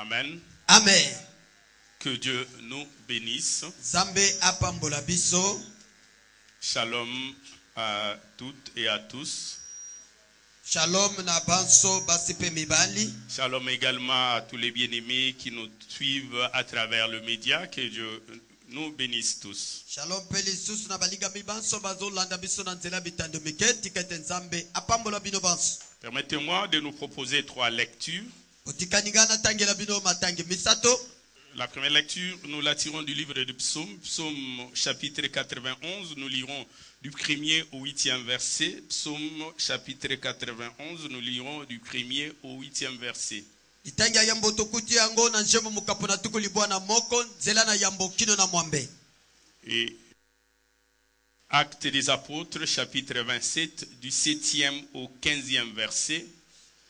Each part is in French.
Amen. Amen. Que Dieu nous bénisse. Zambe apambola biso. Shalom à toutes et à tous. Shalom na banso basipe mibali. Shalom également à tous les bien-aimés qui nous suivent à travers le média. Que Dieu nous bénisse tous. Shalom peli susu na baliga mibanso bazo landa biso na nzela bitando miketi kete nzambe apambola bino banso. Permettez-moi de nous proposer 3 lectures. Otikaningana tangela bino matangi misato. La première lecture, nous la tirons du livre de Psaume, Psaume chapitre 91, nous lirons du 1er au 8e verset. Psaume chapitre 91, nous lirons du 1er au 8e verset. Itanga yambo tokuti yango na njemo mukapona tukuli bwana moko nzela na yambo kino na mwambe. Et Actes des Apôtres, chapitre 27, du 7e au 15e verset.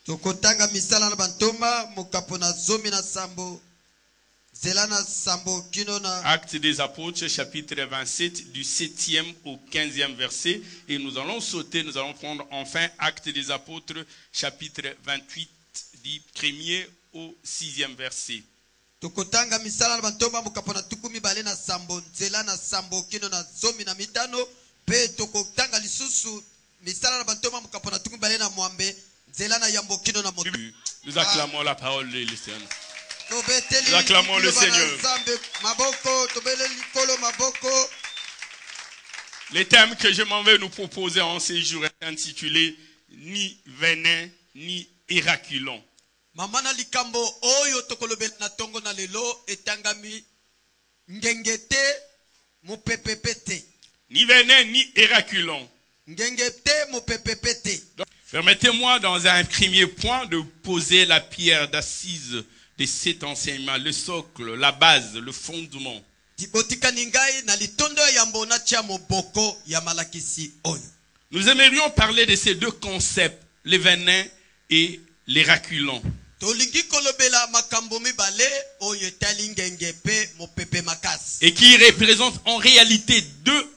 Tokotanga misala na bantoma mukapona zomi na sambo. Actes des Apôtres, chapitre 27, du 7e au 15e verset. Et nous allons sauter, nous allons prendre enfin Actes des Apôtres, chapitre 28, du 1er au 6e verset. Tokotanga misala na bantoma mukapona tukumi bale na sambo nzela na sambo kino na zomi na mitano pe tokotanga lisusu misala na bantoma mukapona tukumi bale na mwambe nzela na yambo kino na moto. Nous acclamons la parole de l'Éternel. Nous acclamons le Seigneur. Le thème que je m'en vais nous proposer en ces jours est intitulé Ni venin ni éraculon. Mamana likambo oyo tokolobela na tongo na lelo etangami ngengete mupepepete. Ni venin ni éraculon. Ngengete mupepepete. Permettez-moi dans un premier point de poser la pierre d'assise de cet enseignement, le socle, la base, le fondement. Nous aimerions parler de ces deux concepts, les venin et l'éraculon. Et qui représentent en réalité deux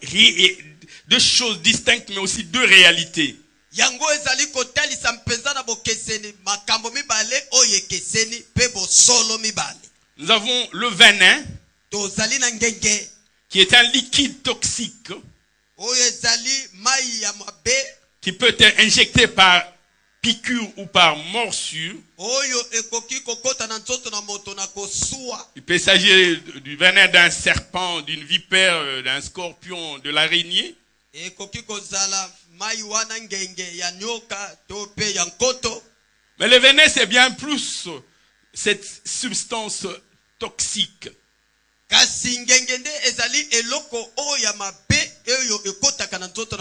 choses distinctes, mais aussi deux réalités. Yango ezali kotalisa mpenza na bokeseni makambo mibale oyekeseni pe bosolo mibale. Nous avons le venin tozali na ngenge qui est un liquide toxique oyezali mai ya mabe qui peut être injecté par piqûre ou par morsure. Oyo ekoki kokota na nzoto na moto na kosuwa. Il peut s'agir du venin d'un serpent, d'une vipère, d'un scorpion, de l'araignée. Ekoki kozala mais le venin, c'est bien plus cette substance toxique. Le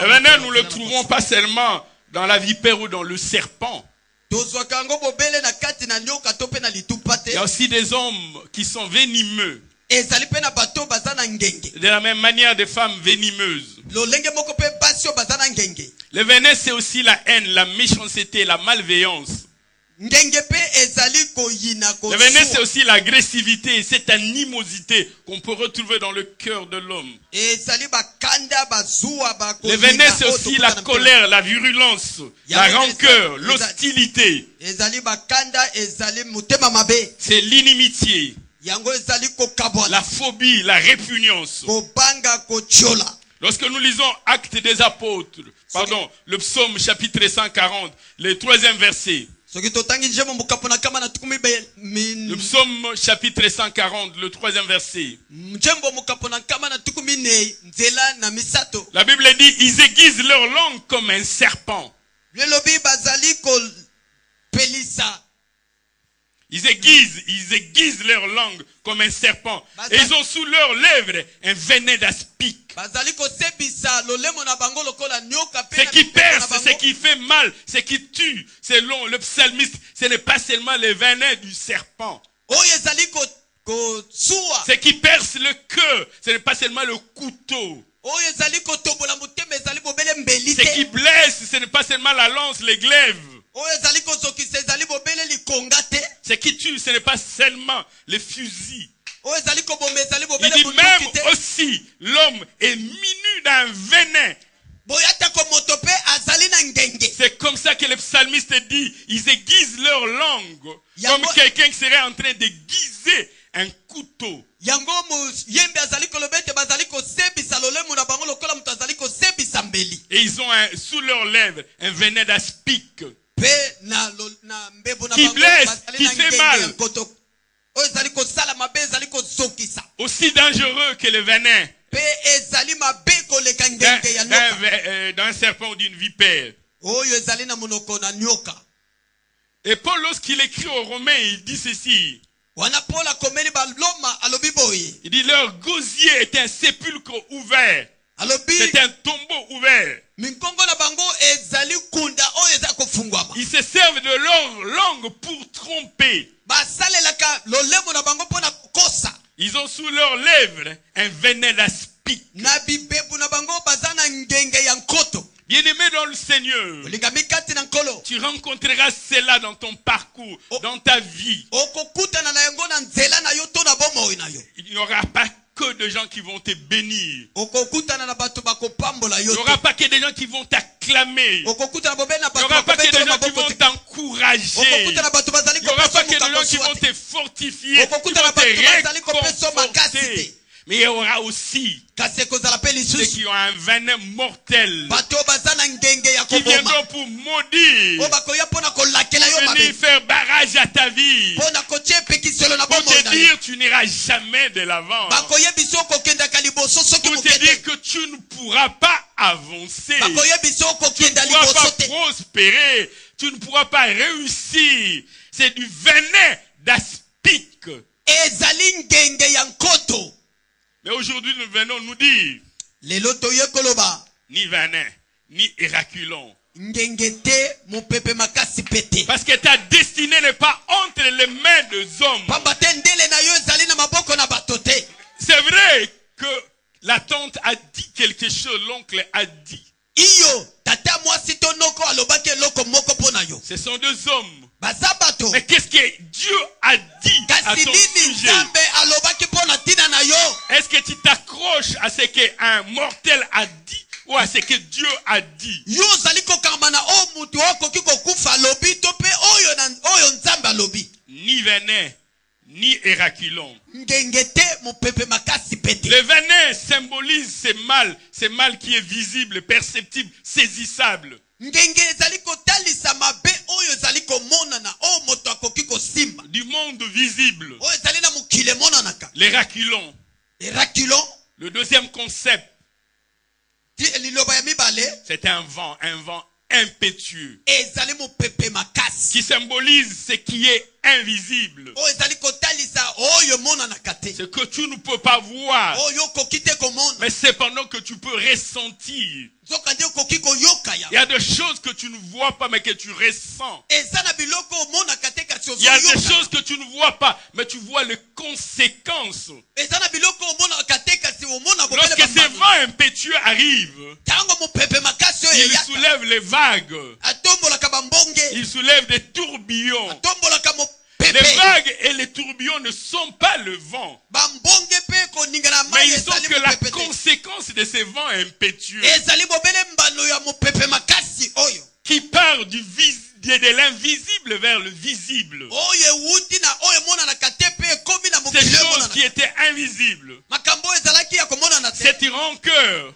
venin, nous ne le trouvons pas seulement dans la vipère ou dans le serpent. Il y a aussi des hommes qui sont venimeux. De la même manière, des femmes venimeuses. Le venin, c'est aussi la haine, la méchanceté, la malveillance. Le venin, c'est aussi l'agressivité, cette animosité qu'on peut retrouver dans le cœur de l'homme. Le venin, c'est aussi la colère, la virulence, la rancœur, l'hostilité. C'est l'inimitié. La phobie, la répugnance. Lorsque nous lisons Actes des Apôtres, le psaume chapitre 140, le 3e verset. Le psaume chapitre 140, le 3e verset. La Bible dit, ils aiguisent leur langue comme un serpent. Ils aiguisent leur langue comme un serpent. Et ils ont sous leurs lèvres un venin d'aspic. Ce qui perce, ce qui fait mal, ce qui tue, selon le psalmiste, ce n'est pas seulement le venin du serpent. Ce qui perce le cœur, ce n'est pas seulement le couteau. Ce qui blesse, ce n'est pas seulement la lance, les glaives. Ce qui tue, ce n'est pas seulement les fusils. Il dit même aussi, l'homme est minu d'un venin boyatako moto pe azali na ngenge. C'est comme ça que le psalmiste dit, ils aiguisent leur langue, Yango- comme quelqu'un qui serait en train d'aiguiser un couteau. Yango yembe azali kolobete bazali ko sebisa lolemu na bango lokola muto azali ko sebisa mbeli. Et ils ont sous leurs lèvres un venin d'aspic Pe na mbebu na qui bango blesse, bazali qui na fait ngenge mal. ya nkoto. Oyo ezali kosala mabe ezali kozokisa. Aussi dangereux que le venin Pe ezali mabe koleka ngenge ya nyoka. d'un serpent ou d'une vipère. Oyo ezali na monoko na nyoka. Et Paul, lorsqu'il écrit aux Romains, il dit ceci. Wana Paul akomeli baloma alobi boye. Il dit, leur gosier était un sépulcre ouvert. Alobi C'était un tombeau ouvert. minkongo na bango ezali kunda oyo ezali kofungwama. Ils se servent de leur langue pour tromper. Basalelaka lolemo na bango pona kosa. Ils ont sous leurs lèvres un venin d'aspic. Na bibebu na bango bazana ngenge ya nkoto. Bien-aimé dans le Seigneur, Olingami kati na nkolo. tu rencontreras cela dans ton parcours, dans ta vie. Okokutana na yango na nzela na yo to na bomoi na yo. Il n'y aura pas que de gens qui vont te bénir. Okokutana na bato bakopambola Il yo. n'y aura pas que des gens qui vont t'acclamer. Okokutana bobe na Il n'y bato aura pas que des bakopetela gens qui maboko vont te. t'encourager. Okokutana bato bazali Il n'y aura pas kopesa que des gens qui muka vont te fortifier, qui vont Okokutana te bato bazali kopesa makasi réconforter. te. Mais il y aura aussi Kasi kozala pe ceux lisusu. qui ont un venin mortel, Bato bazana ngenge ya qui koboma. viendront pour maudire, O bakoya pona kolakela yo venir mabe. faire barrage à ta vie, Pona kotie pekiselo na pour bomoi te na yo. dire tu n'iras jamais de l'avant, Bakoye biso kokendaka liboso soki pour te dire mokende. que tu ne pourras pas avancer, Bakoye biso tu kokenda ne pourras liboso pas te. prospérer, tu ne pourras pas réussir. C'est du venin d'aspic. Ezali ngenge ya nkoto. Mais aujourd'hui, nous venons nous dire, Lelo toye koloba. ni venin, ni éraculon. Ngenge te mopepe makasi pete. Parce que ta destinée n'est pas entre les mains des hommes. Pamba te ndele na yo ezali na maboko na bato te. C'est vrai que la tante a dit quelque chose, l'oncle a dit. Iyo tata mwasi to noko alobaki eloko moko pona yo. Ce sont deux hommes. Baza bato. Mais qu'est-ce que Dieu a dit à Kasi ton nini sujet? Nzambe alobaki pona tina na yo. Est-ce que tu t'accroches à ce qu'un mortel a dit ou à ce que Dieu a dit? Yo zali kokamba na o mutu okoki kokufa alobi to pe oyo Nzambe alobi. Ni venin, ni éraculon. Ngenge te mopepe makasi pete. Le venin symbolise ce mal qui est visible, perceptible, saisissable. Ngenge ezali kotalisa mabe oyo ezali komonana o moto akoki kosimba. Du monde visible. Oyo ezali na mokile monanaka. L'éraculon. Eraculon Le deuxième concept, ti liloba ya mibale c'est un vent impétueux ezali mopepe makasi. qui symbolise ce qui est invisible, Oyo ezali kotalisa oyo monanaka te. ce que tu ne peux pas voir, Oyo okoki te komona. mais cependant que tu peux ressentir. Nzoka nde okoki koyoka ya. Il y a des choses que tu ne vois pas, mais que tu ressens. Eza na biloko omonaka te kasi Il y a des ozoyoka. choses que tu ne vois pas, mais tu vois les conséquences. Eza na biloko omonaka te kasi omona bobele Lorsque ces bambano. vents impétueux arrivent, Tango mopepe makasi oyo ils eyaka. soulèvent les vagues, Atombolaka bambonge. ils soulèvent des tourbillons. Atombolaka Les mopepe. vagues et les tourbillons ne sont pas le vent, Bambonge pe koningana mais mai ils sont ezali que la mopepe te. conséquence de ces vents impétueux Ezali bobele mbano ya mopepe makasi oyo. qui part de l'invisible vers le visible. Oyo ewuti na oyo emonanaka te pe ekomi na Ces mokili choses emonanaka. qui étaient invisibles, Makambo oyo ezalaki ya komonana te. cette rancœur,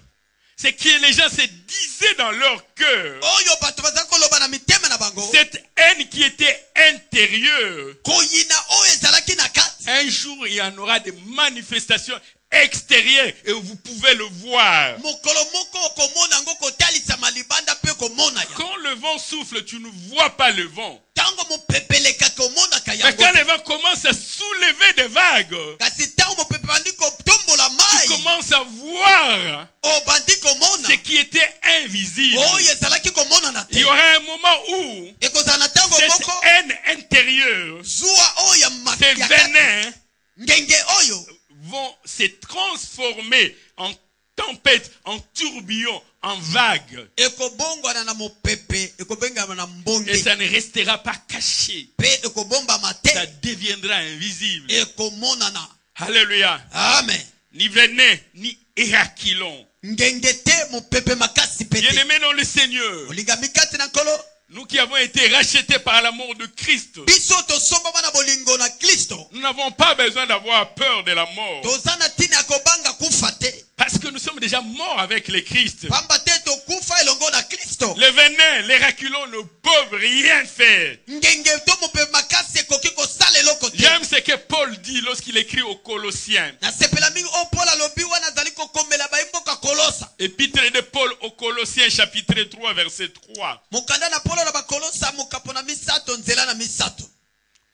c'est que les gens se disaient dans leur cœur, Oyo bato bazali koloba na mitema na bango. cette haine qui était intérieure, Koyina oyo ezalaki na kati. un jour il y en aura des manifestations extérieures et vous pouvez le voir. Mokolo moko okomona ngo kotalisa malibanda pe komona ya. Quand le vent souffle, tu ne vois pas le vent. Tango mopepe lekaka omonaka Mais yango. quand le vent commence à soulever des vagues, Kasi tango mopepe bandi kotombola tu mai. commences à voir Obandi komona. ce qui était invisible. Oyo ezalaki komonana Il y te. aura un moment où Ekozala na tango cette moko. haine intérieure, Zuwa oyo ya ces makaka. venins Ngenge oyo. vont se transformer en tempête, en tourbillon, en vague. Ekobongwana na mopepe. Ekobengama na Et mbonge. ça ne restera pas caché. Pe ekobombama Ça te. deviendra invisible. Ekomonana. Alléluia. Amen. Ni venin, ni éraculon. ngengete mupepe makasi pete. Bien-aimés dans le Seigneur, Olingami kati na nkolo. nous qui avons été rachetés par l'amour de Christ, Biso tosombama na bolingo na Kristo. nous n'avons pas besoin d'avoir peur de la mort. Tozana tina kobanga kufa te. Parce que nous sommes déjà morts avec le Christ. Pamba te tokufa elongo na Kristo. Les venins, les raculons ne peuvent rien faire. Ngenge to mupepe makasi ekoki kosala eloko te. J'aime ce que Paul dit lorsqu'il écrit aux Colossiens. Na sepela mingi o Paul alobi wana zali kokomela baimboka Kolosa. Épître de Paul aux Colossiens chapitre 3 verset 3. Mukanda na Paulo na bakolosa mukapona misato nzela na misato.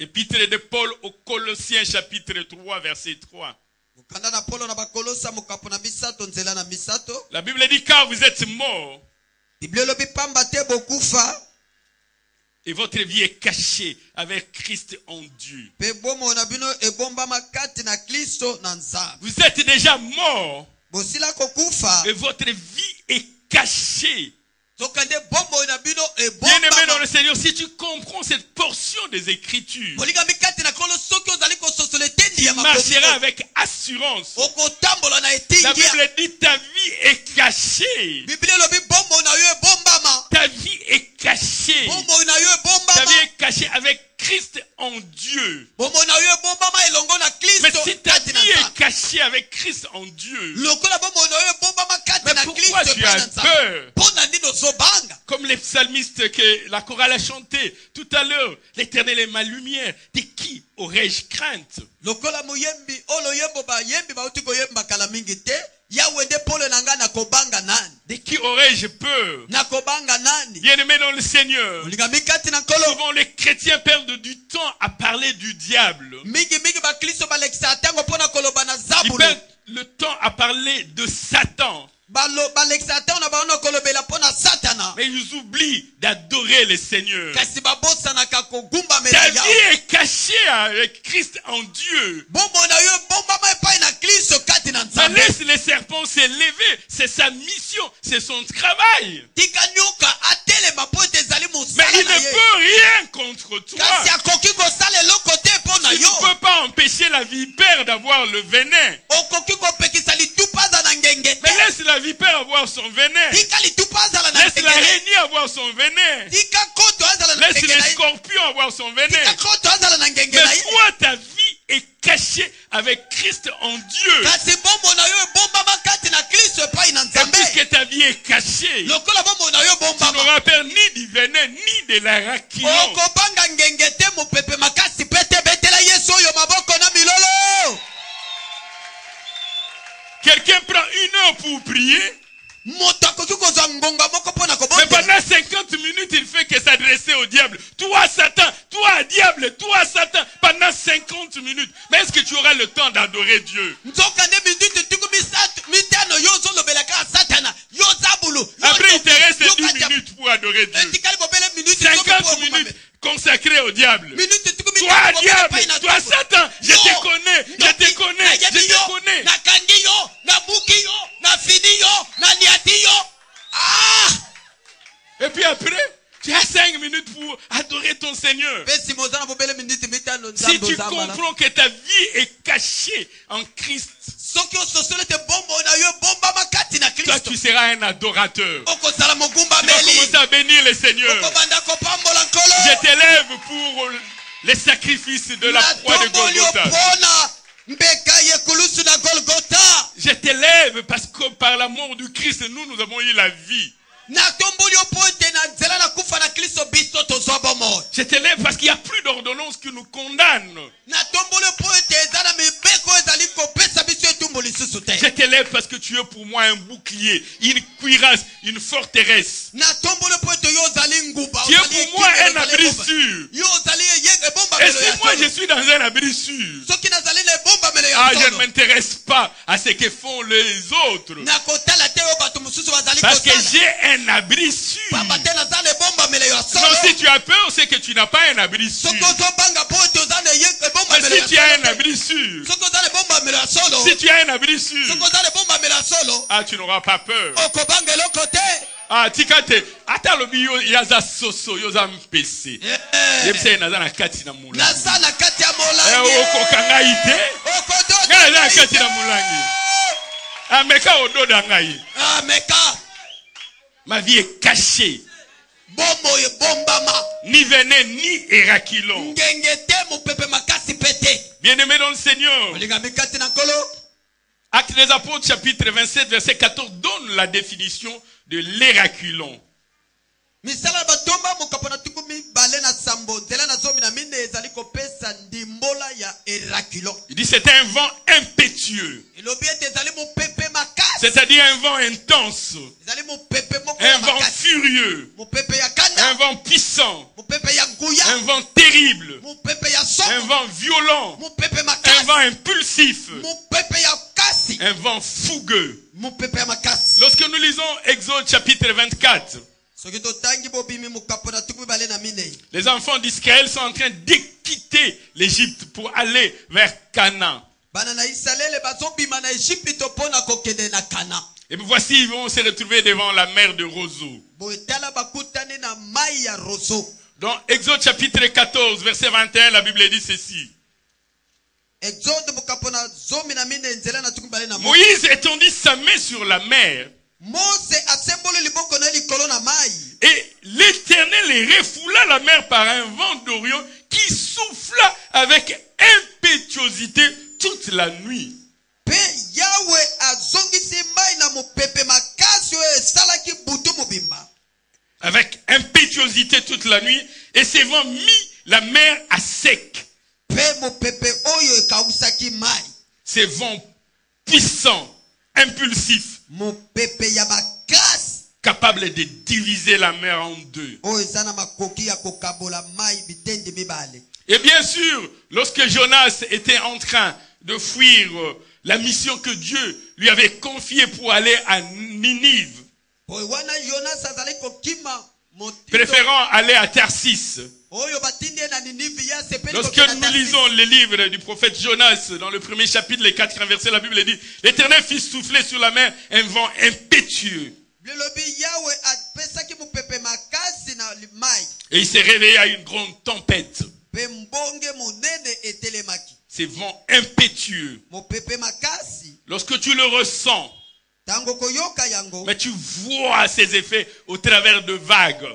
Épître de Paul aux Colossiens chapitre 3 verset 3. Mukanda na Paulo na bakolosa mukapona misato nzela na misato. La Bible dit car vous êtes morts Biblia lobi pamba te bokufa. et votre vie est cachée avec Christ en Dieu. Pe bomo na bino ebomba makati na Kristo na nzambe. Vous êtes déjà morts Bosila kokufa. et votre vie est cachée. Zokande bombo na bino Bien-aimé dans ebomba. le Seigneur, si tu comprends cette portion des Écritures, Bolinga mikati na kolo soki ozali kososole tendi ya tu marcheras makomi. avec assurance. Okotambola na La etingia. Bible dit ta vie est cachée. Biblia lobi bombo na yo ebombama. Ta vie est cachée. Bombo na yo Ta ebombama. vie est cachée avec Christ en Dieu. Bombo na yo ebombama elongo na Mais Kristo si ta kati na vie est nzambe. cachée avec Christ en Dieu, Lokola bombo na yo ebombama kati mais na pourquoi Kristo tu as epai na nzambe. peur? Mpona nini ozobanga? Comme les psalmistes que la chorale a chanté tout à l'heure, l'Éternel est ma lumière. De qui aurais-je crainte? Lokola muyembi olo yembo ba yembi bauti koyemba kala mingi te. Yawe nde pole na nga na kobanga nani? De qui aurais-je peur? Na kobanga nani? Bien-aimé dans le Seigneur, Olinga mikati na nkolo. souvent les chrétiens perdent du temps à parler du diable. Mingi ba Kristo balekisa atango pona koloba na Ils zabulu. perdent le temps à parler de Satan. Balekisa atango na baona kolobela pona satana. Mais ils oublient d'adorer le Seigneur. Kasi babosanaka kogumba Ta mela vie yawe. est cachée avec Christ en Dieu. Bombo na yo bombama epai na Kristo kati na Mais nzambe. laisse les serpents s'élever. C'est sa mission, c'est son travail. Tika nyoka atelema po ete ezali Mais mosala il na ne ye. peut rien contre toi. Kasi akoki kosala eloko te mpo na Tu ne yo. peux pas empêcher la vipère d'avoir le venin. Okoki kopekisa litupa aza na ngenge Mais te. laisse la vipère avoir son venin. Tika litupa azala na Laisse ngenge te. l'araignée avoir son venin. Tika koto azala na Laisse ngenge na les ye. scorpions avoir son venin. Tika koto azala na ngenge Mais na ye. toi, ta vie est cachée avec Christ en Dieu. Kasi bombo na yo ebombama kati na Kristo epai na Et nzambe. puisque ta vie est cachée, Lokola bombo na yo tu ebombama. n'auras peur ni du venin, ni de la raquillon. Okobanga ngenge te mopepe makasi pete betela Yesu oyo maboko na milolo. Quelqu'un prend 1 heure pour prier, Moto akoki kozwa ngonga moko mpona mais kobondela. pendant 50 minutes, il fait que s'adresser au diable. Toi, Satan, toi, diable, toi, Satan, pendant 50 minutes. Mais est-ce que tu auras le temps d'adorer Dieu? Nzoka nde minute tuku mitano yo ozolobelaka satana yo zabulu. Yo Après, il te reste yo 10 katia- minutes pour adorer Dieu. Etikali bobele minute tuku 50 po minutes kumame. consacrées au diable. Minute tuku Toi, mitano bobele diable, pai na toi, tuku. Satan, je Yo, te connais, je noki, te connais, je nayebi yo, te connais. nakangi yo, nabuki yo, nafini yo, naniati yo. Ah! Et puis après, tu as 5 minutes pour adorer ton Seigneur. Pesi mozana bobele minute mitano Si nzambe tu ozambala. comprends que ta vie est cachée en Christ, Soki ososole te bombo na yo bombama kati na toi Kristo. tu seras un adorateur. Okozala mogumba Tu vas meli. commencer à bénir le Seigneur. Okobanda kopambola nkolo. Je t'élève pour les sacrifices de la croix de Natomboli Golgotha. opona mbeka yekulusu na Golgotha. Je t'élève parce que par la mort du Christ, nous avons eu la vie. Natomboli opo ete na nzela na kufa na Kristo biso tozwa bomoi. Je t'élève parce qu'il n'y a plus d'ordonnance qui nous condamne. Natomboli opo ete eza na mibeko ezali kopesa biso etumbu lisusu te. Je t'élève parce que tu es pour moi un bouclier, une cuirasse, une forteresse. Natomboli opo ete yo ozali nguba. Tu es ozali pour moi ekimelo, un ozali abri ebomba. sûr. Yo ozali ebomba Et melo si ya moi je solo. suis dans un abri sûr, Soki nazali na ebomba melo ah, ya je ne solo. m'intéresse pas à ce que font les autres. Nakotala te oyo bato mosusu bazali Parce que kosala. j'ai un abri sûr. Pamba te naza na ebomba melo ya Non, solo. si tu as peur, c'est que tu n'as pas un abri sûr. Soki ozobanga po ete oza na ebomba Mais melo si ya tu as un solo te. abri sûr, Soki oza na ebomba melo ya solo. si tu as un abri sûr, Soki oza na ebomba melo ya solo. ah, tu n'auras pas peur. Okobanga eloko te. Ah, tikate, ata lobi yo yaza soso, yoza mpese. Yebse naza na kati na mulangi. Naza na kati ya Eh, molangi. oko kanga ite. Okododo Nga naza na na kati ite. na mulangi. Ameka odo dangai. Ameka. Ma vie est cachée. Bombo ye bombama. Ni venin, ni éraculon. Ngengete mupepe makasi pete. Bien-aimé dans le Seigneur. Olinga mikati na kolo. Actes des Apôtres, chapitre 27, verset 14, donne la définition de l'éraculon. Misala batomba mukapona tukumi bale na sambo nzela na zomi na mine ezali kopesa ndimbola ya éraculon. Il dit c'est un vent impétueux. Elobi ete ezali mupepe makasi. C'est-à-dire un vent intense. Ezali mupepe moko Un vent makasi. furieux. Mupepe ya kanda. Un vent puissant. Mupepe ya nguya. Un vent terrible. Mupepe ya somo. Un vent violent. Mupepe makasi. Un vent impulsif. Mupepe ya kasi. Un vent fougueux. Mupepe ya makasi. Lorsque nous lisons Exode chapitre 24, Les les enfants d'Israël sont en train de quitter l'Égypte pour aller vers Canaan. Et voici, ils vont se retrouver devant la mer de Roseau. Dans Exode chapitre 14, verset 21, la Bible dit ceci. Moïse étendit sa main sur la mer. Et l'Éternel les refoula la mer par un vent d'Orient qui souffla avec impétuosité toute la nuit. Avec impétuosité toute la nuit, et ces vents mit la mer à sec. Ces vents puissants, impulsifs, capables de diviser la mer en deux. Et bien sûr, lorsque Jonas était en train de fuir la mission que Dieu lui avait confiée pour aller à Ninive, préférant aller à Tarsis. Lorsque nous lisons les livres du prophète Jonas, dans le premier chapitre, les 4 versets, la Bible dit, l'Éternel fit souffler sur la mer un vent impétueux. Et il s'est réveillé à une grande tempête. Ces vents impétueux. Lorsque tu le ressens, mais tu vois ses effets au travers de vagues.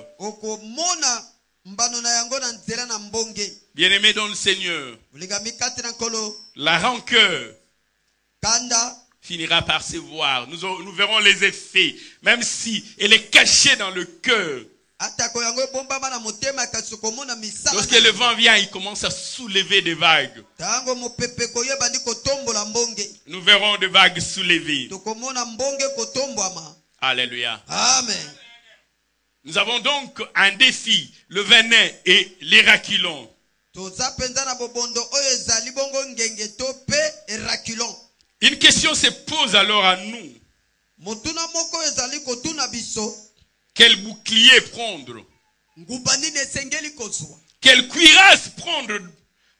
Bien-aimé dans le Seigneur, la rancœur finira par se voir. Nous verrons les effets, même si elle est cachée dans le cœur. Lorsque le vent vient, il commence à soulever des vagues. Nous verrons des vagues soulevées. Alléluia. Amen. Nous avons donc un défi, le venin et l'éraculon. Une question se pose alors à nous. Quel bouclier prendre? Quelle cuirasse prendre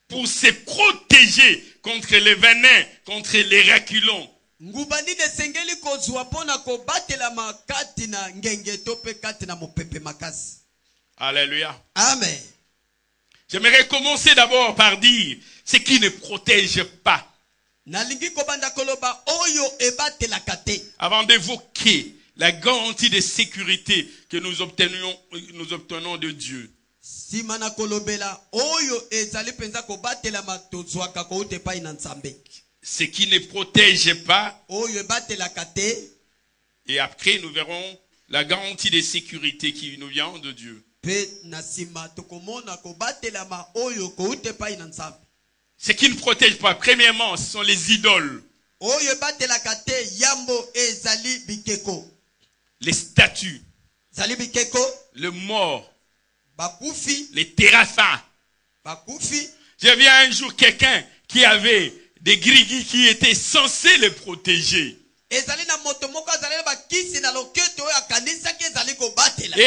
pour se protéger contre les venins, contre l'éraculon? Alléluia. Amen. J'aimerais commencer d'abord par dire ce qui ne protège pas. Avant d'évoquer la garantie de sécurité que nous obtenons de Dieu. Ce qui ne protège pas. Et après nous verrons la garantie de sécurité qui nous vient de Dieu. Ce qui ne protège pas, premièrement, ce sont les idoles. Les statues. Le mort. Les téraphins. J'ai vu un jour quelqu'un qui avait des grigis qui étaient censés les protéger. Et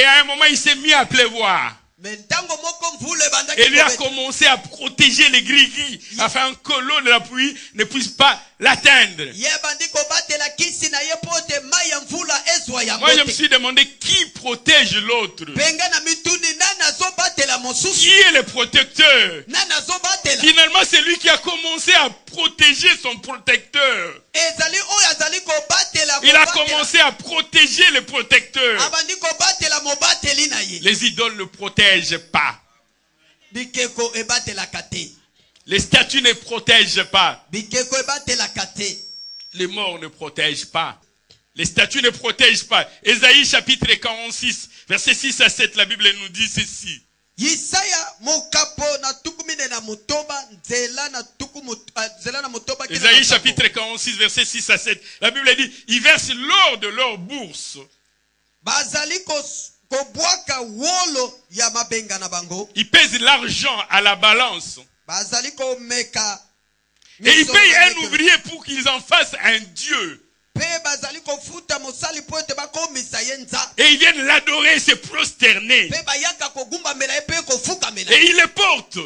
à un moment, il s'est mis à pleuvoir. Et lui a commencé à protéger les grigis afin que l'eau de la pluie ne puisse pas l'atteindre. Moi, je me suis demandé qui protège l'autre. Qui est le protecteur? nani azobatela Finalement, c'est lui qui a commencé à protéger son protecteur. ezali oyo azali kobatela Il a mobatela. commencé à protéger le protecteur. abandi kobatela mobateli na ye Les idoles ne protègent pas. bikeko ebatelaka te Les statues ne protègent pas. bikeko ebatelaka te Les morts ne protègent pas. Les statues ne protègent pas. Ésaïe chapitre 46, versets 6 à 7, la Bible nous dit ceci. Yisaya mokapo na tukumine na motoba nzela na nzela na motoba kina Ésaïe na chapitre 46, versets 6 à 7. La Bible dit, ils versent l'or de leur bourse. bazali kobwaka wolo ya mabenga na bango Ils pèsent l'argent à la balance. bazali komeka Et ils payent un ouvrier pour qu'ils en fassent un Dieu. pe bazali kofuta mosali po ete bakomisa ye nza Et ils viennent l'adorer et se prosterner. pe bayaka kogumbamela ye pe kofukamela Et ils les portent.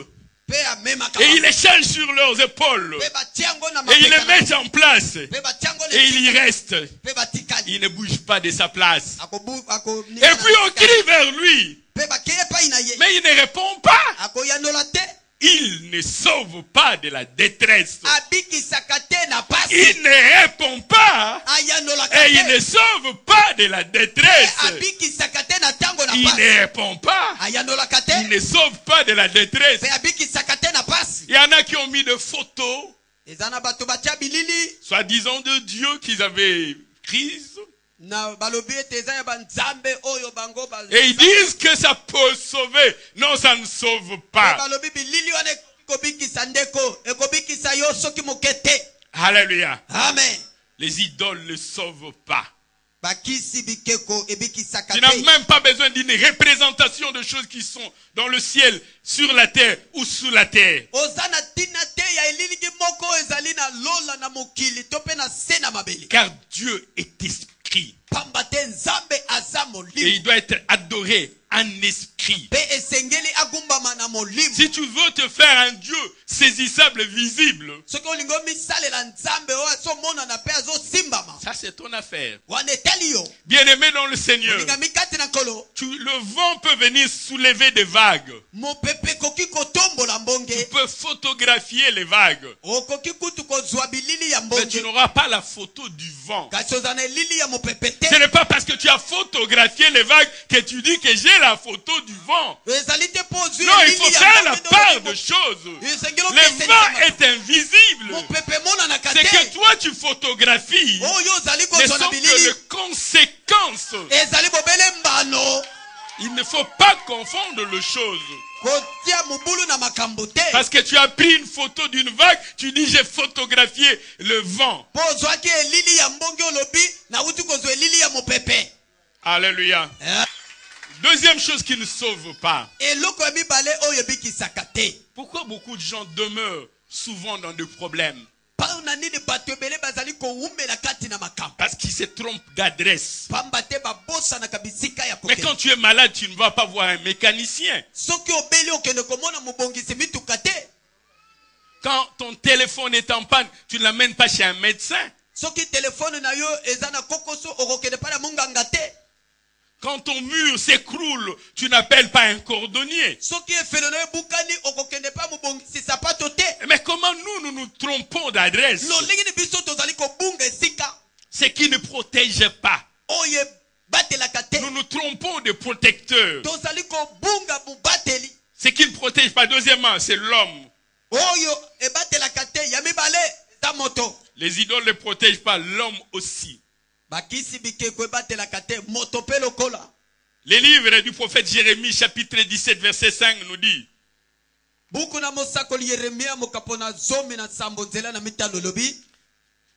pe amemaka Et ils les chargent sur leurs épaules. pe batiango na Et ils les mabenga na mettent en place. pe batiango Et il y reste. pe batikali Il ne bouge pas de sa place. akoninga Et na puis on matikali. crie vers lui. pe bakeye epai na ye Mais il ne répond pas. akoyanola te Il ne sauve pas de la détresse. abikisaka te na pasi Il ne répond pas. ayanolaka Et il ne te sauve pas de la détresse. abikisaka te na ntango na Il pasi ne répond pas. ayanolaka Il te ne sauve pas de la détresse. pe abikisaka te na pasi Il y en a qui ont mis des photos, eza na bato batia bilili soi-disant de Dieu, qu'ils avaient prises. na balobi ete eza ya banzambe oyo bango Et ils disent que ça peut sauver. Non, ça ne sauve pas. balobi bilili wana ekobikisa ndeko ekobikisa yo soki moke te Alléluia. amen Les idoles ne sauvent pas. bakisi bikeko ebikisaka Tu n'as te même pas besoin d'une représentation de choses qui sont dans le ciel, sur la terre ou sous la terre. oza na ntina te ya eliliki moko oyo ezali na lola na mokili to mpe na se na mabele Car Dieu est esprit. pamba te nzambe aza Et molimo il doit être adoré en esprit. mpe esengeli agumbama na molimo Si tu veux te faire un Dieu saisissable, visible, soki olingi omisalela nzambe oyo azomonana mpe azosimbama ça c'est ton affaire. wana etali yo Bien-aimé dans le Seigneur, olingami kati na nkolo le vent peut venir soulever des vagues. mopepe ekoki kotombola Tu mbonge peux photographier les vagues. okoki kutu kozwa bilili ya Mais tu mbonge n'auras pas la photo du vent. kasi oza na elili ya mopepe te Ce n'est pas parce que tu as photographié les vagues que tu dis que j'ai la photo du vent. ezali te mpo ozwi Non, il faut elili ya faire la mbonge part nde de choses. esengeli Le okeselisa vent est invisible. mopepe emonanaka C'est que te toi tu photographies oyo ozali ne kozwa na sont que bilili les conséquences. ezali bobele mbano Il ne faut pas confondre les choses. kotia mobulu na makambo te Parce que tu as pris une photo d'une vague, tu dis j'ai photographié le vent. mpo ozwaki elili ya mbonge olobi nauti kozwa elili ya mopepe Alléluia. Deuxième chose qui ne sauve pas. eloko ya mibale oyo ebikisaka te Pourquoi beaucoup de gens demeurent souvent dans des problèmes? mpona nini bato ebele bazali kowumela kati na makambo Parce qu'ils se trompent d'adresse. pamba te babosanaka bisika ya Mais kokende quand tu es malade, tu ne vas pas voir un mécanicien. soki obeli okende komona mobongisi mituka te Quand ton téléphone est en panne, tu ne l'amènes pas chez un médecin. soki telefone na yo eza na kokoso okokende pa na monganga te Quand ton mur s'écroule, tu n'appelles pas un cordonnier. soki efelo na yo ebukani okokende pa mobongisi sapato te Mais comment nous nous trompons d'adresse? lolenge ni biso tozali kobunga esika Ce qui ne protège pas. oyo ebatelaka te Nous nous trompons de protecteur. tozali kobunga mobateli Ce qui ne protège pas, deuxièmement, c'est l'homme. oyo ebatelaka te ya mibale eza moto Les idoles ne protègent pas, l'homme aussi. bakisi bikeko ebatelaka te moto mpe lokola Les livres du prophète Jérémie, chapitre 17, verset 5, nous dit: buku na mosakoli yeremia mokapo na 17 nzela na mitano lobi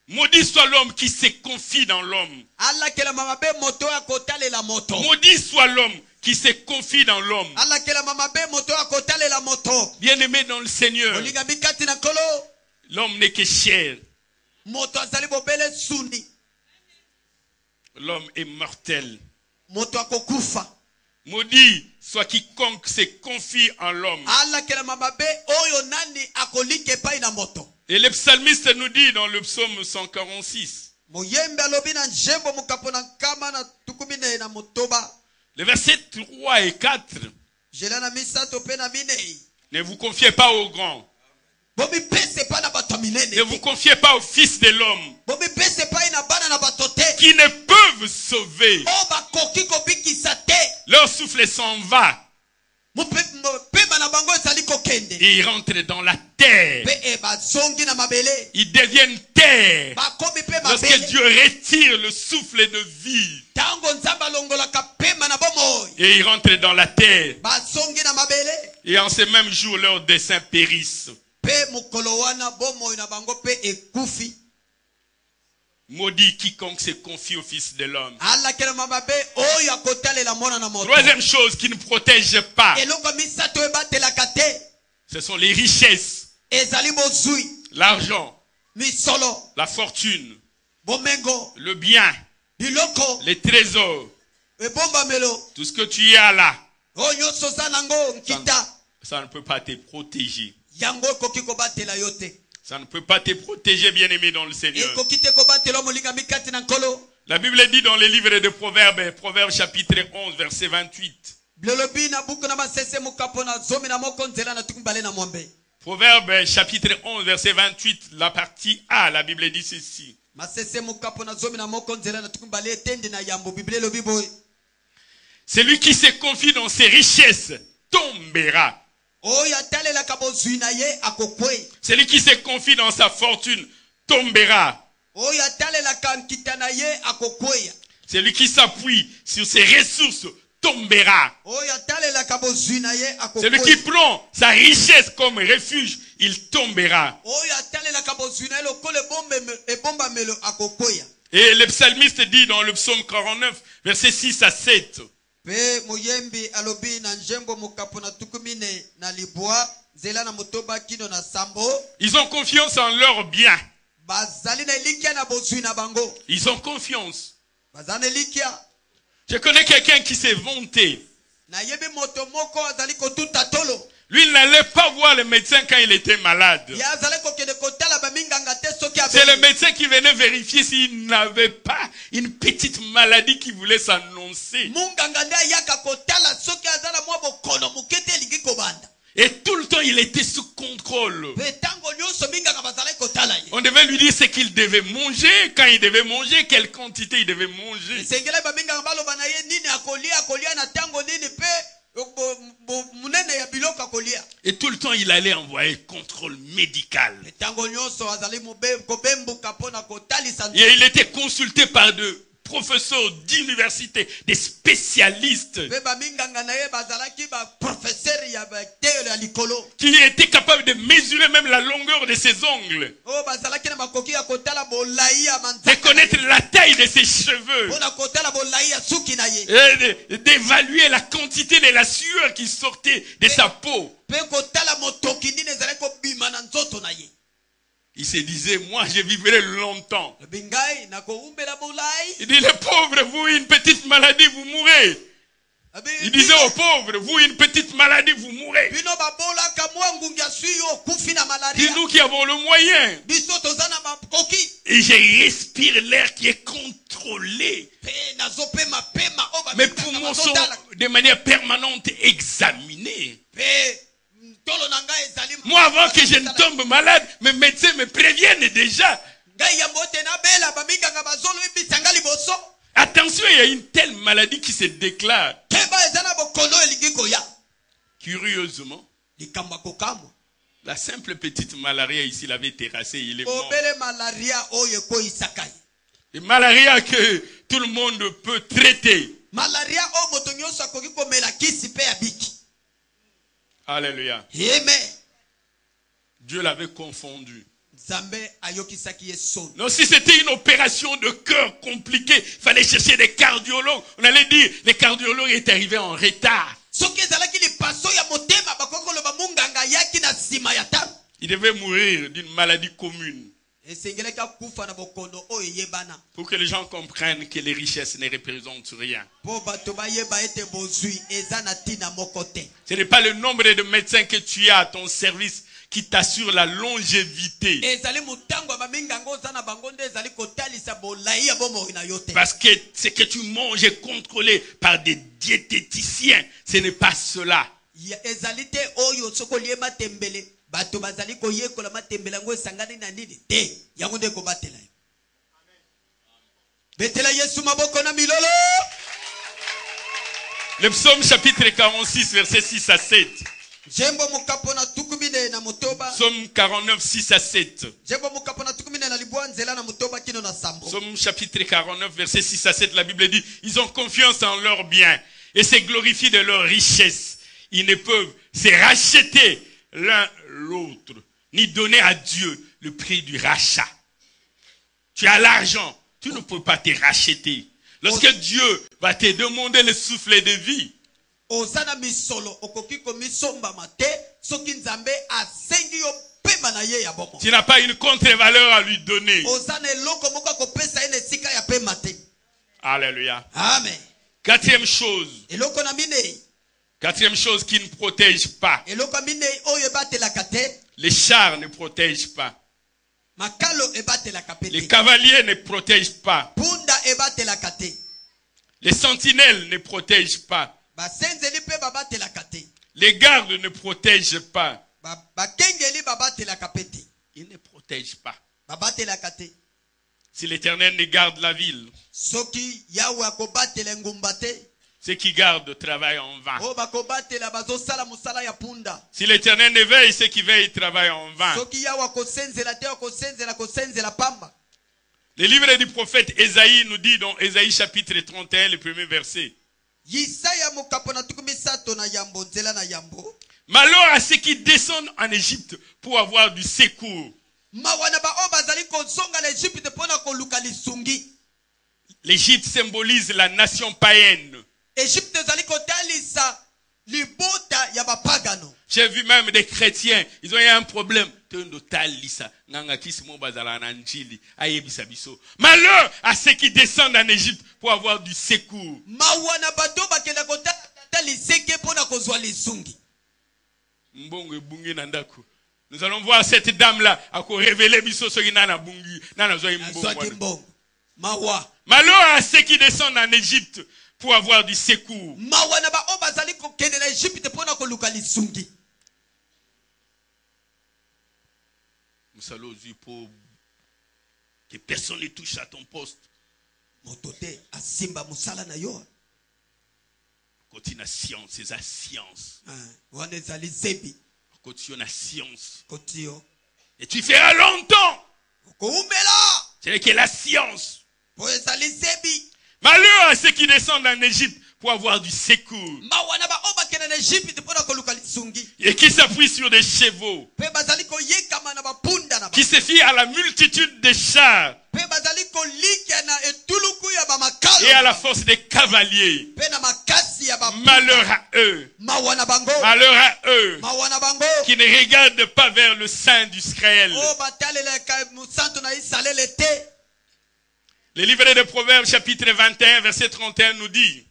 maudit soit l'homme qui se confie dans l'homme. alakelama mabe moto oyo akotalela moto Maudit soit l'homme qui se confie dans l'homme. alakelama mabe moto oyo akotalela moto Bien-aimé dans le Seigneur, olingami kati na nkolo l'homme n'est que chair. moto azali bobele suni L'homme est mortel. moto akokufa Maudit soit quiconque se confie en l'homme. alakelama mabe oyo nani akolika epai na moto Et le psalmiste nous dit dans le psaume 146, moyembe alobi na njembo mokapo na nkama na tukumi na motoba les versets 3 et 4, Jelana misato pe na minei. Ne vous confiez pas aux grands. Bomi pese pa na bato minene. Ne vous confiez pas aux fils de l'homme Bomi pese pa ina bana na batote. qui ne peuvent sauver. O ba koki ko bikisa te. Leur souffle s'en va Pema na bango ezali kokende. et ils rentrent dans la terre. Pe e bazongi na mabele. Ils deviennent terre. Bakomi pe Lorsque mabele. Dieu retire le souffle de vie Tango nzamba longolaka pema na bomoyi. et ils rentrent dans la terre. Bazongi na mabele. Et en ces mêmes jours, leurs desseins périssent. Pe mukolo wana bomoyi na bango pe ekufi. Maudit quiconque se confie au Fils de l'homme. Ala kele mababe oyo akotalela mona na moto. Troisième chose qui ne protège pas, Eloko misato ebatelaka te. ce sont les richesses, Ezali bozui. l'argent, Misolo. la fortune, Bomengo. le bien, Biloko. les trésors, Ebomba melo. tout ce que tu as là, Onyo soza nango nkita. ça ne peut pas te protéger. Yango koki kobatela yote. Ça ne peut pas te protéger, bien-aimé dans le Seigneur. Ekoki te kobatela molinga mikati na nkolo. La Bible dit dans le livre de Proverbes, Proverbes chapitre 11, verset 28. Biolobi na buku na masese mukapo na zomi na moko nzela na tukumbale na mwambe. Proverbes chapitre 11, verset 28, la partie A, la Bible dit ceci. Masese mukapo na zomi na moko nzela na tukumbale etende na yambo. Bible lobi boy. Celui qui se confie dans ses richesses tombera. Oya talela kabozui na ye akokwe. Celui qui se confie dans sa fortune tombera. Oya talela kankita na ye akokwe. Celui qui s'appuie sur ses ressources tombera. Oya talela kabozui na ye akokwe. Celui qui prend sa richesse comme refuge, il tombera. Oya talela kabozui na ye lokole ebomba melo akokwe. Et le psalmiste dit dans le psaume 49, versets 6 à 7. Pe muyembi alobi na njembo mukapo na tukumine na libwa zela na motoba kino na sambo. Ils ont confiance en leur bien. Bazali na likia na bozui na bango. Ils ont confiance. Bazane likia. Je connais quelqu'un qui s'est vanté. Na yebi moto moko azali kotuta tolo. Lui, il n'allait pas voir le médecin quand il était malade. Ya azali kokende kotala ba minganga te soki C'est le abe. médecin qui venait vérifier s'il n'avait pas une petite maladie qui voulait s'annoncer. Munganga nde yaka kotala soki azala mwa bokono mukete elingi kobanda. Et tout le temps, il était sous contrôle. Pe tango nyonso minganga bazali kotala ye. On devait lui dire ce qu'il devait manger, quand il devait manger, quelle quantité il devait manger. Sengela ba minganga baloba na ye nini akolia na tango nini pe munene ya biloko akolia. Et tout le temps, il allait envoyer contrôle médical. Pe tango nyonso azali kobembuka pona kotalisa. Et il était consulté par de professeurs d'université, des spécialistes qui étaient capables de mesurer même la longueur de ses ongles, de connaître la taille de ses cheveux, et d'évaluer la quantité de la sueur qui sortait de sa peau. Il se disait, moi je vivrai longtemps. Il dit, les pauvres, vous, une petite maladie, vous mourrez. Il disait aux pauvres, vous, une petite maladie, vous mourrez. C'est nous qui avons le moyen. Et je respire l'air qui est contrôlé. Mes poumons sont de manière permanente examinés. Moi, avant que je ne tombe malade, mes médecins me préviennent déjà. Attention, il y a une telle maladie qui se déclare. Curieusement, la simple petite malaria ici l'avait terrassé, il est mort. Et malaria que tout le monde peut traiter. Alléluia. Amen. Dieu l'avait confondu. Non, si c'était une opération de cœur compliquée, il fallait chercher des cardiologues. On allait dire, les cardiologues étaient arrivés en retard. Il devait mourir d'une maladie commune. Pour que les gens comprennent que les richesses ne représentent rien. Ce n'est pas le nombre de médecins que tu as à ton service qui t'assure la longévité. Parce que ce que tu manges est contrôlé par des diététiciens. Ce n'est pas cela. ezali te oyo soko lie matembele bato bazali koyekola matembele yango esangani na nini te yango nde kobatela ye. Betela Yesu maboko na milolo. Le psaume chapitre 46 verset 6 à 7. Jembo mukapona tukumine na mutoba. Psaume 49 6 à 7. Jembo mukapona tukumine na libwa nzela na mutoba kino na sambo. Psaume chapitre 49 verset 6 à 7, la Bible dit, ils ont confiance en leurs biens et se glorifient de leur richesse. Ils ne peuvent se racheter l'un l'autre, ni donner à Dieu le prix du rachat. Tu as l'argent, tu ne peux pas te racheter. Lorsque Dieu va te demander le souffle de vie, Osana misolo okokiko misomba mate soki nzambe asengi yo pemba na ye ya bomo. tu n'as pas une contre-valeur à lui donner. Osana eloko moko kopesa ene sika ya pemba te. Alléluia. Amen. Quatrième chose. Eloko na mine. Quatrième chose qui ne protège pas. Eloko mine oyo batela kate. Les chars ne protègent pas. Makalo ebatela kapete. Les cavaliers ne protègent pas. Punda ebatela kate. Les sentinelles ne protègent pas. Basenzeli pe babatela kate. Les gardes ne protègent pas. Bakengeli babatela kapete. Ils ne protègent pas. Babatela kate. Si l'Éternel ne garde la ville, soki yawe akobatela ngumbate. ceux qui gardent travaillent en vain. O bakobatela bazosala musala ya punda. Si l'Éternel ne veille, ceux qui veillent travaillent en vain. Soki yawe akosenzela te akosenzela pamba. Le livre du prophète Ésaïe nous dit dans Ésaïe chapitre 31, le premier verset. Yisaya mukapona tukumisato na yambo nzela na yambo. Malheur à ceux qui descendent en Égypte pour avoir du secours. Mawana ba o bazali kozonga na Egypte pona koluka lisungi. L'Égypte symbolise la nation païenne. Egypte zali kotalisa libota ya bapagano. J'ai vu même des chrétiens, ils ont eu un problème. Malheur à ceux qui descendent en Égypte pour avoir du secours. Nous allons voir cette dame-là à révéler malheur à ceux qui descendent en Égypte pour avoir du secours. Nous allons dire pour que personne ne touche à ton poste. Continue la science, c'est la science. Continue la science. Et tu feras longtemps. C'est que la science. Malheur à ceux qui descendent en Égypte pour avoir du secours. Et qui s'appuient sur des chevaux. Qui se fient à la multitude des chars. Et à la force des cavaliers. Malheur à eux. Malheur à eux. Qui ne regardent pas vers le sein d'Israël. Le livre de Proverbes chapitre 21 verset 31 nous dit.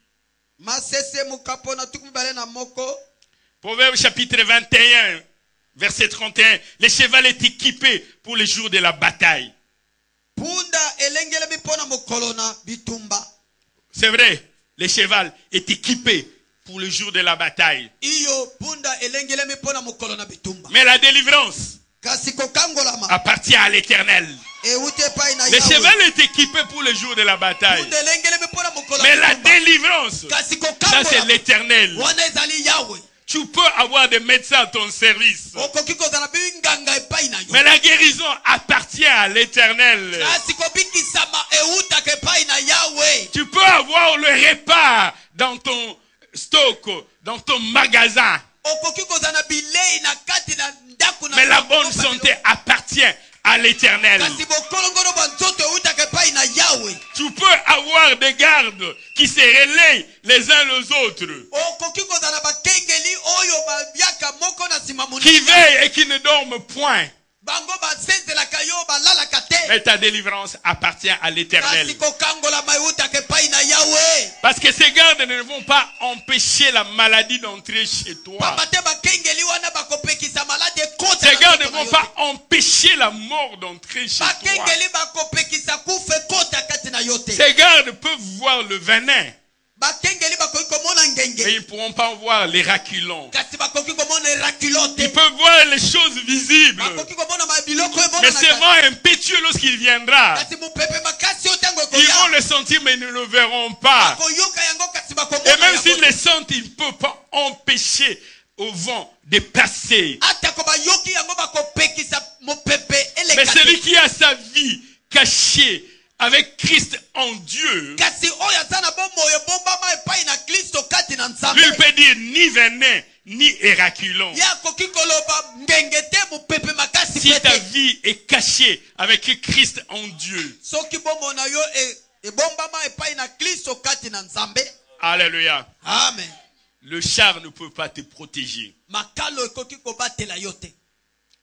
Proverbes chapitre 21 verset 31. Le cheval est équipé pour les jours de la bataille. C'est vrai, le cheval est équipé pour le jour de la bataille. Mais la délivrance appartient à l'Éternel. Le cheval est équipé pour le jour de la bataille. Mais la délivrance, ça c'est l'Éternel. Tu peux avoir des médecins à ton service. Mais la guérison appartient à l'Éternel. Tu peux avoir le repas dans ton stock, dans ton magasin. Mais la bonne santé appartient à l'Éternel. Tu peux avoir des gardes qui se relayent les uns les autres, qui veillent et qui ne dorment point. Mais ta délivrance appartient à l'Éternel. Parce que ces gardes ne vont pas empêcher la maladie d'entrer chez toi. Ces gardes ne vont pas empêcher la mort d'entrer chez toi. Ces gardes peuvent voir le venin. Mais ils ne pourront pas voir les raculons. kasi bakoki komona eraculo te Ils peuvent voir les choses visibles. bakoki komona mabiloko Mais c'est vent impétueux lorsqu'il viendra. kasi mopepe makasi oyo ntango Ils vont ekoya le sentir, mais ils ne le verront pas. bakoyoka yango kasi Et bakomona même s'ils yango le sentent, ils ne peuvent pas empêcher au vent de passer. atako bayoki yango bakopekisa mopepe Mais eleka celui te qui a sa vie cachée avec Christ en Dieu, kasi oyo aza na bomoi ebombama epai na kristo kati na lui nzambe il peut dire ni venin, ni éraculon. ye akoki koloba ngenge te mopepe makasi Si pe ta te vie est cachée avec Christ en Dieu, soki bomoi na yo ebombama epai na kristo kati na nzambe alléluia, amen le char ne peut pas te protéger. makalo ekoki kobatela yo te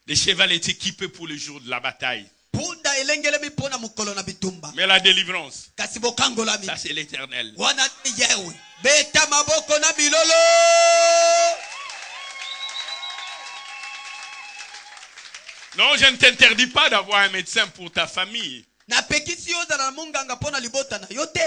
Le cheval est équipé pour le jour de la bataille. punda elengelemi mpona mokolo na bitumba Mais la délivrance, kasi bokangolami ça c'est l'éternel. wana te yewe beta maboko na bilolo Non, je ne t'interdis pas d'avoir un médecin pour ta famille. napekisi yo ozala na munganga mpo na libota na yo te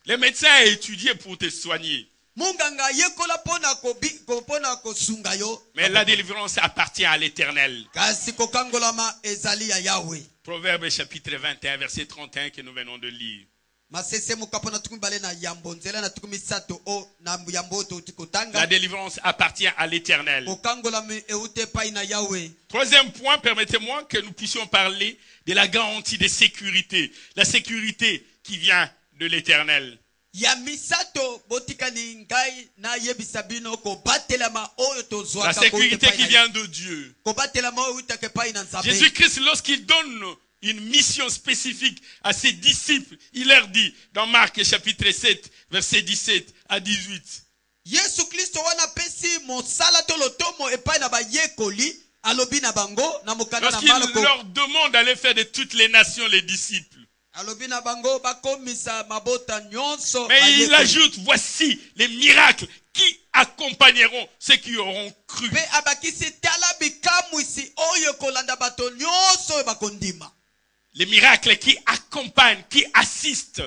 Le médecin a étudié pour te soigner. munganga ayekola mpo na kosunga yo Mais la délivrance appartient à l'éternel. kasi kokangolama ezali ya yawe Proverbe chapitre 21, verset 31 que nous venons de lire. masese mokapo na tuku mibale na yambo nzela na tuku misato o na yambo oyo touti La kotanga délivrance appartient à l'éternel. kokangolami euti epai na yawe Troisième point, permettez-moi que nous puissions parler de la garantie de sécurité. La sécurité qui vient de l'éternel. ya misato botikani ngai nayebisa bino kobatelama oyo La tozwaka sécurité qui vient de Dieu. kobatelama oyo eutaka epai na nzambe Jésus-Christ, lorsqu'il donne une mission spécifique à ses disciples, il leur dit dans Marc chapitre 7, verset 17 à 18. yesu kristo wana apesi mosala to lotomo epai na bayekoli alobi na bango na mokanda na Lorsqu'il malako leur demande d'aller faire de toutes les nations les disciples. alobi na bango bakomisa mabota nyonso Mais il bayekoli. ajoute, voici les miracles qui accompagneront ceux qui auront cru. mpe abakisi tala bikamwisi oyo kolanda bato nyonso oyo bakondima Les miracles qui accompagnent, qui assistent.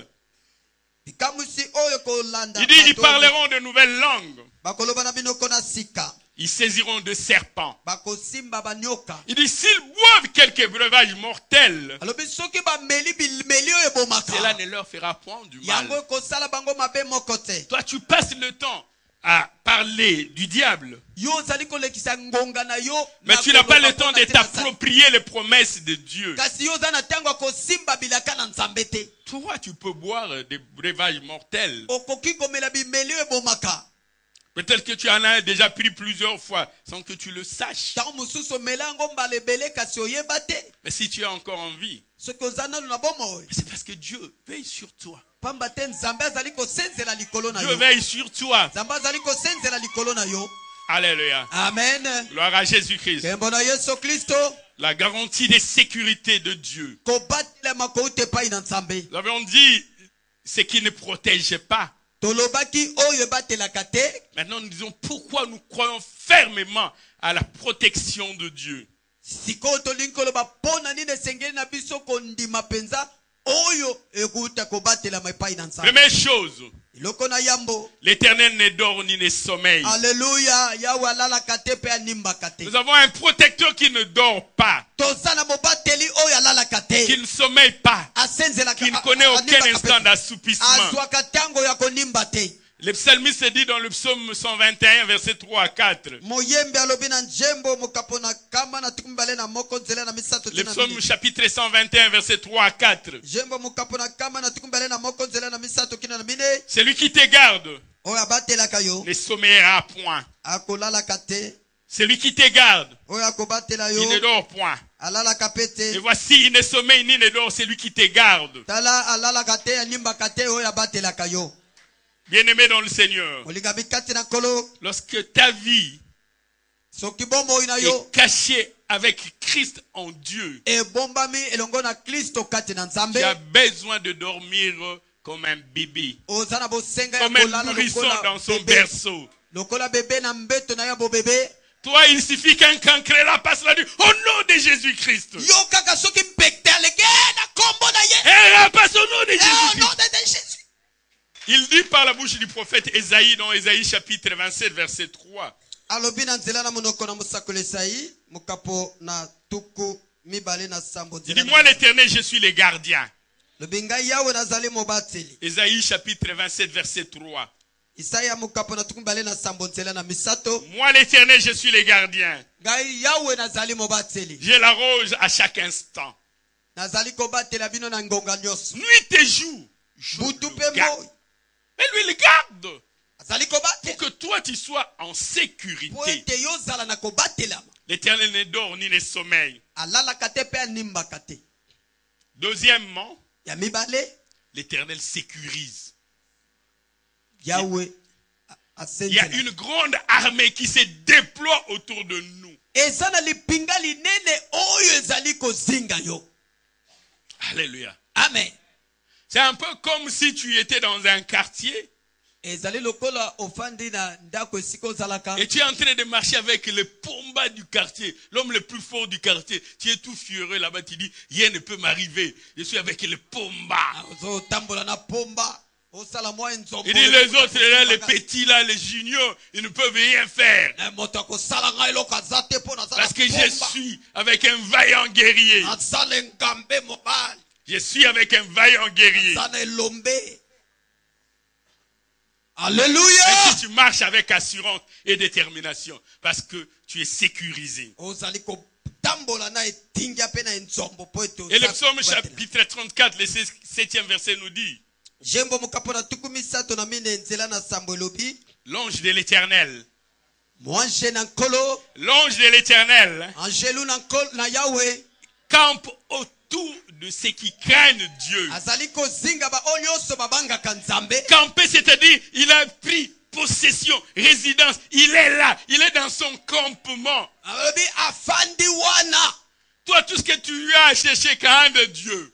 bikamwisi oyo kolanda Il dit, ils bato parleront de nouvelles langues. bakoloba na binoko na sika Ils saisiront de serpents. bakosimba banyoka Il dit, s'ils boivent quelques breuvages mortels, alobi soki bameli bimeli oyo cela ebomaka ne leur fera point du yango mal. ekosala bango mabe moko te Toi, tu passes le temps à parler du diable, yo ozali kolekisa ngonga na yo mais na tu n'as pas koloba le temps mpona de te na sala. t'approprier les promesses de Dieu. kasi yo oza na ntango ya kosimba bilaka na nzambe te Toi, tu peux boire des breuvages mortels. okoki komela bimeli oyo ebomaka Peut-être que tu en as déjà pris plusieurs fois sans que tu le saches. ntango mosusu omela yango mbala ebele kasi oyeba te Mais si tu es encore en vie, soki oza nanu na bomoi c'est parce que Dieu veille sur toi. pamba te nzambe azali kosenzela likolo na Dieu yo veille sur toi. nzambe azali kosenzela likolo na yo Alléluia. amen Gloire à Jésus-Christ. nkembo na yesu kristo La garantie de sécurité de Dieu. kobatelama kouta epai na nzambe Nous avons dit ce qui ne protège pas. tolobaki oyo ebatelaka te Maintenant, nous disons pourquoi nous croyons fermement à la protection de Dieu. sikoyo tolingi koloba mpo na nini esengeli na biso kondima mpenza oyo ekuta kobatelama epai na nzambe Première chose, eloko na yambo l'Éternel ne dort ni ne sommeille. alleluya yawe alalaka te mpe animbaka te Nous avons un protecteur qui ne dort pas, toza na mobateli oyo alalaka qui te ne sommeille pas, asenzelaka qui ne connaît aucun animbaka instant pe. d'assoupissement. azwaka ntango ya konimba te Le psalmiste dit dans le psaume 121, verset 3 à 4. moyembe alobi na njembo mokapo na kama na tuku mibale na moko nzela na misato Le tina psaume mingi. chapitre 121, verset 3 à 4. njembo mokapo na kama na tuku mibale na moko nzela na misato kina na mine Celui qui te garde oyo abatelaka yo ne sommeillera point. akolalaka te Celui qui te garde, oyo akobatela il ne yo dort point. alalaka pe Et te voici, il ne sommeille ni ne dort, celui qui te garde. tala alalaka te animbaka te oyo abatelaka yo Bien-aimé dans le Seigneur, olinga kati na nkolo lorsque ta vie soki bomoi na yo est cachée avec Christ en Dieu, ebombami elongo na kristo kati na tu nzambe as besoin de dormir comme un bébé, oza na bosenga ya comme un kolala nourrisson dans son bebe berceau. lokola bebe na mbeto na ya bobebe Toi, il suffit qu'un cancre là passe là au nom de Jésus-Christ. yo kaka soki mpekte aleki na kombo na ye Et là passe au nom de au nom Jésus-Christ. de Jésus Il dit par la bouche bouche du prophète Ésaïe dans Ésaïe chapitre 27 verset 3. alobi na nzela na monoko na mosakoli Esayi mokapo na tuku mibale na sambo Il dit, moi l'Éternel, je suis le gardien. lobi ngai yawe nazali mobateli. Ésaïe chapitre 27 verset 3. Isaya mokapo na tuku mibale na sambo nzela na misato. Moi l'Éternel, je suis le gardien. Ngai yawe nazali mobateli. Je l'arrose à chaque instant. Nazali kobatela bino na ngonga nyonso. Nuit et jour. Je Butu le pe garde. moi. Et lui, il garde. Azali Pour kobatela. que toi, tu sois en Po sécurité. ete yo zala na kobatelama. L'Éternel ne dort ni ne sommeille. Alalaka te pe animbaka te. Deuxièmement, Ya mibale l'Éternel sécurise. yawe Il y a asenzela. une grande armée qui se déploie autour de nous. Eza na lipinga linene oyo ezali kozinga yo. Alléluia. Amen. C'est un peu comme si tu étais dans un quartier Ezali lokola ofandi na ndako esika ozalaka. et tu es en train de marcher avec le pomba du quartier, l'homme le plus fort du quartier. Tu es tout furieux là-bas, tu dis, rien ne peut m'arriver. Je suis avec le pomba. Ozotambola na pomba. Osala mwa nzombo. Il dit, les autres là, les petits là, les juniors, ils ne peuvent rien faire. Na moto akosala ngai eloko aza te mpo nazala Parce que je pomba. suis avec un vaillant guerrier. Azala ngambe mobali. Je suis avec un vaillant guerrier. Azala elombe. Et Alléluia. si tu marches avec assurance et détermination, parce que tu es sécurisé. Ozali kotambola na etingia pe na nzombo po ete Et le oza psaume kobatela. chapitre 34, le 7e verset nous dit, Jembo mokapo na tuku misato na mine nzela na sambo elobi. l'ange de l'Éternel, Mwange na nkolo. l'ange de l'Éternel Angelu na nkolo na yawe. campe autour de ceux qui craignent Dieu. Azali kozinga ba oyo nyonso babangaka nzambe. Camper, c'est-à-dire, il a pris possession, résidence, il est là, il est dans son campement. Alobi afandi wana. Toi, tout ce que tu as cherché, quand de Dieu.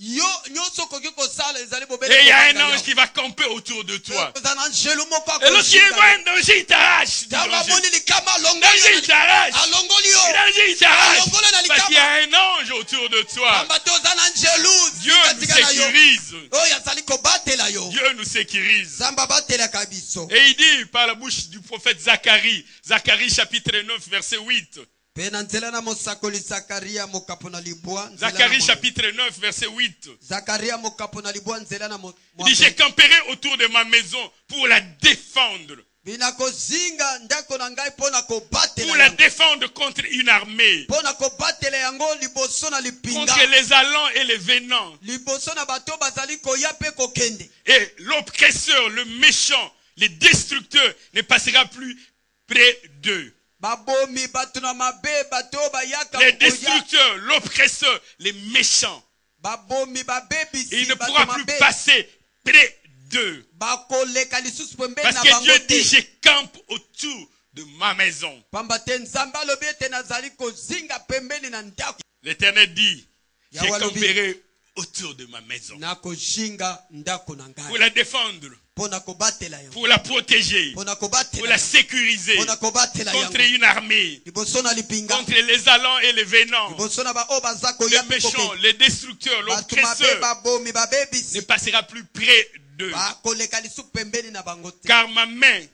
Yo nyonso koki kosala ezali bobele. Et il y a un ange qui va camper autour de toi. Kozana angelu moko Et lorsqu'il akozinga. voit un danger, il t'arrache. du Tanga danger. moni likama alongoli Danger, il yo. t'arrache. Alongoli yo. Danger, il t'arrache. Parce qu'il y a un ange autour de toi. Amba te ozana angelu. Dieu nous sécurise. Oyo azali kobatela yo. Dieu nous sécurise. Zamba batelaka biso. Et il dit par la bouche du prophète Zacharie, Zacharie chapitre 9, verset 8. Pe na nzela na mosakoli Zakaria mokapo na libwa. nzela na Zacharie mo- chapitre 9, verset 8. Zakaria mokapo na libwa nzela na mo- Il dit, je camperai autour de ma maison pour la défendre. Bina kozinga ndako na ngai pona kobatela Pour la yango. défendre contre une armée. Pona kobatela yango liboso na lipinga. Contre les allants et les venants. Liboso na bato bazali koya pe kokende. Et l'oppresseur, le méchant, le destructeur ne passera plus près d'eux. Babomi bato na mabe bato bayaka Les koya. destructeurs, l'oppresseur, les méchants. Babomi Et babebisi il ne bato pourra plus mabe. passer près d'eux. Bakoleka lisusu pembeni Parce na que bango Dieu te. dit, je campe autour de ma maison. Pamba te nzambe alobi ete nazali kozinga pembeni na ndako. L'Éternel dit, je Yahweh alobi. camperai autour de ma maison. Nakozinga ndako na Pour ngai. la défendre, Pona kobatela yango. pour la protéger, Pona pour kobatela la yango. sécuriser Pona kobatela contre yango. une armée, Liboso na lipinga. contre les allants et les venants. Liboso na ba o baza Les koya pe méchants, kokende. les destructeurs, Bato mabe l'oppresseur babomi ne babebisi. passera plus près d'eux. Bakoleka lisusu pembeni na bango te. Car ma main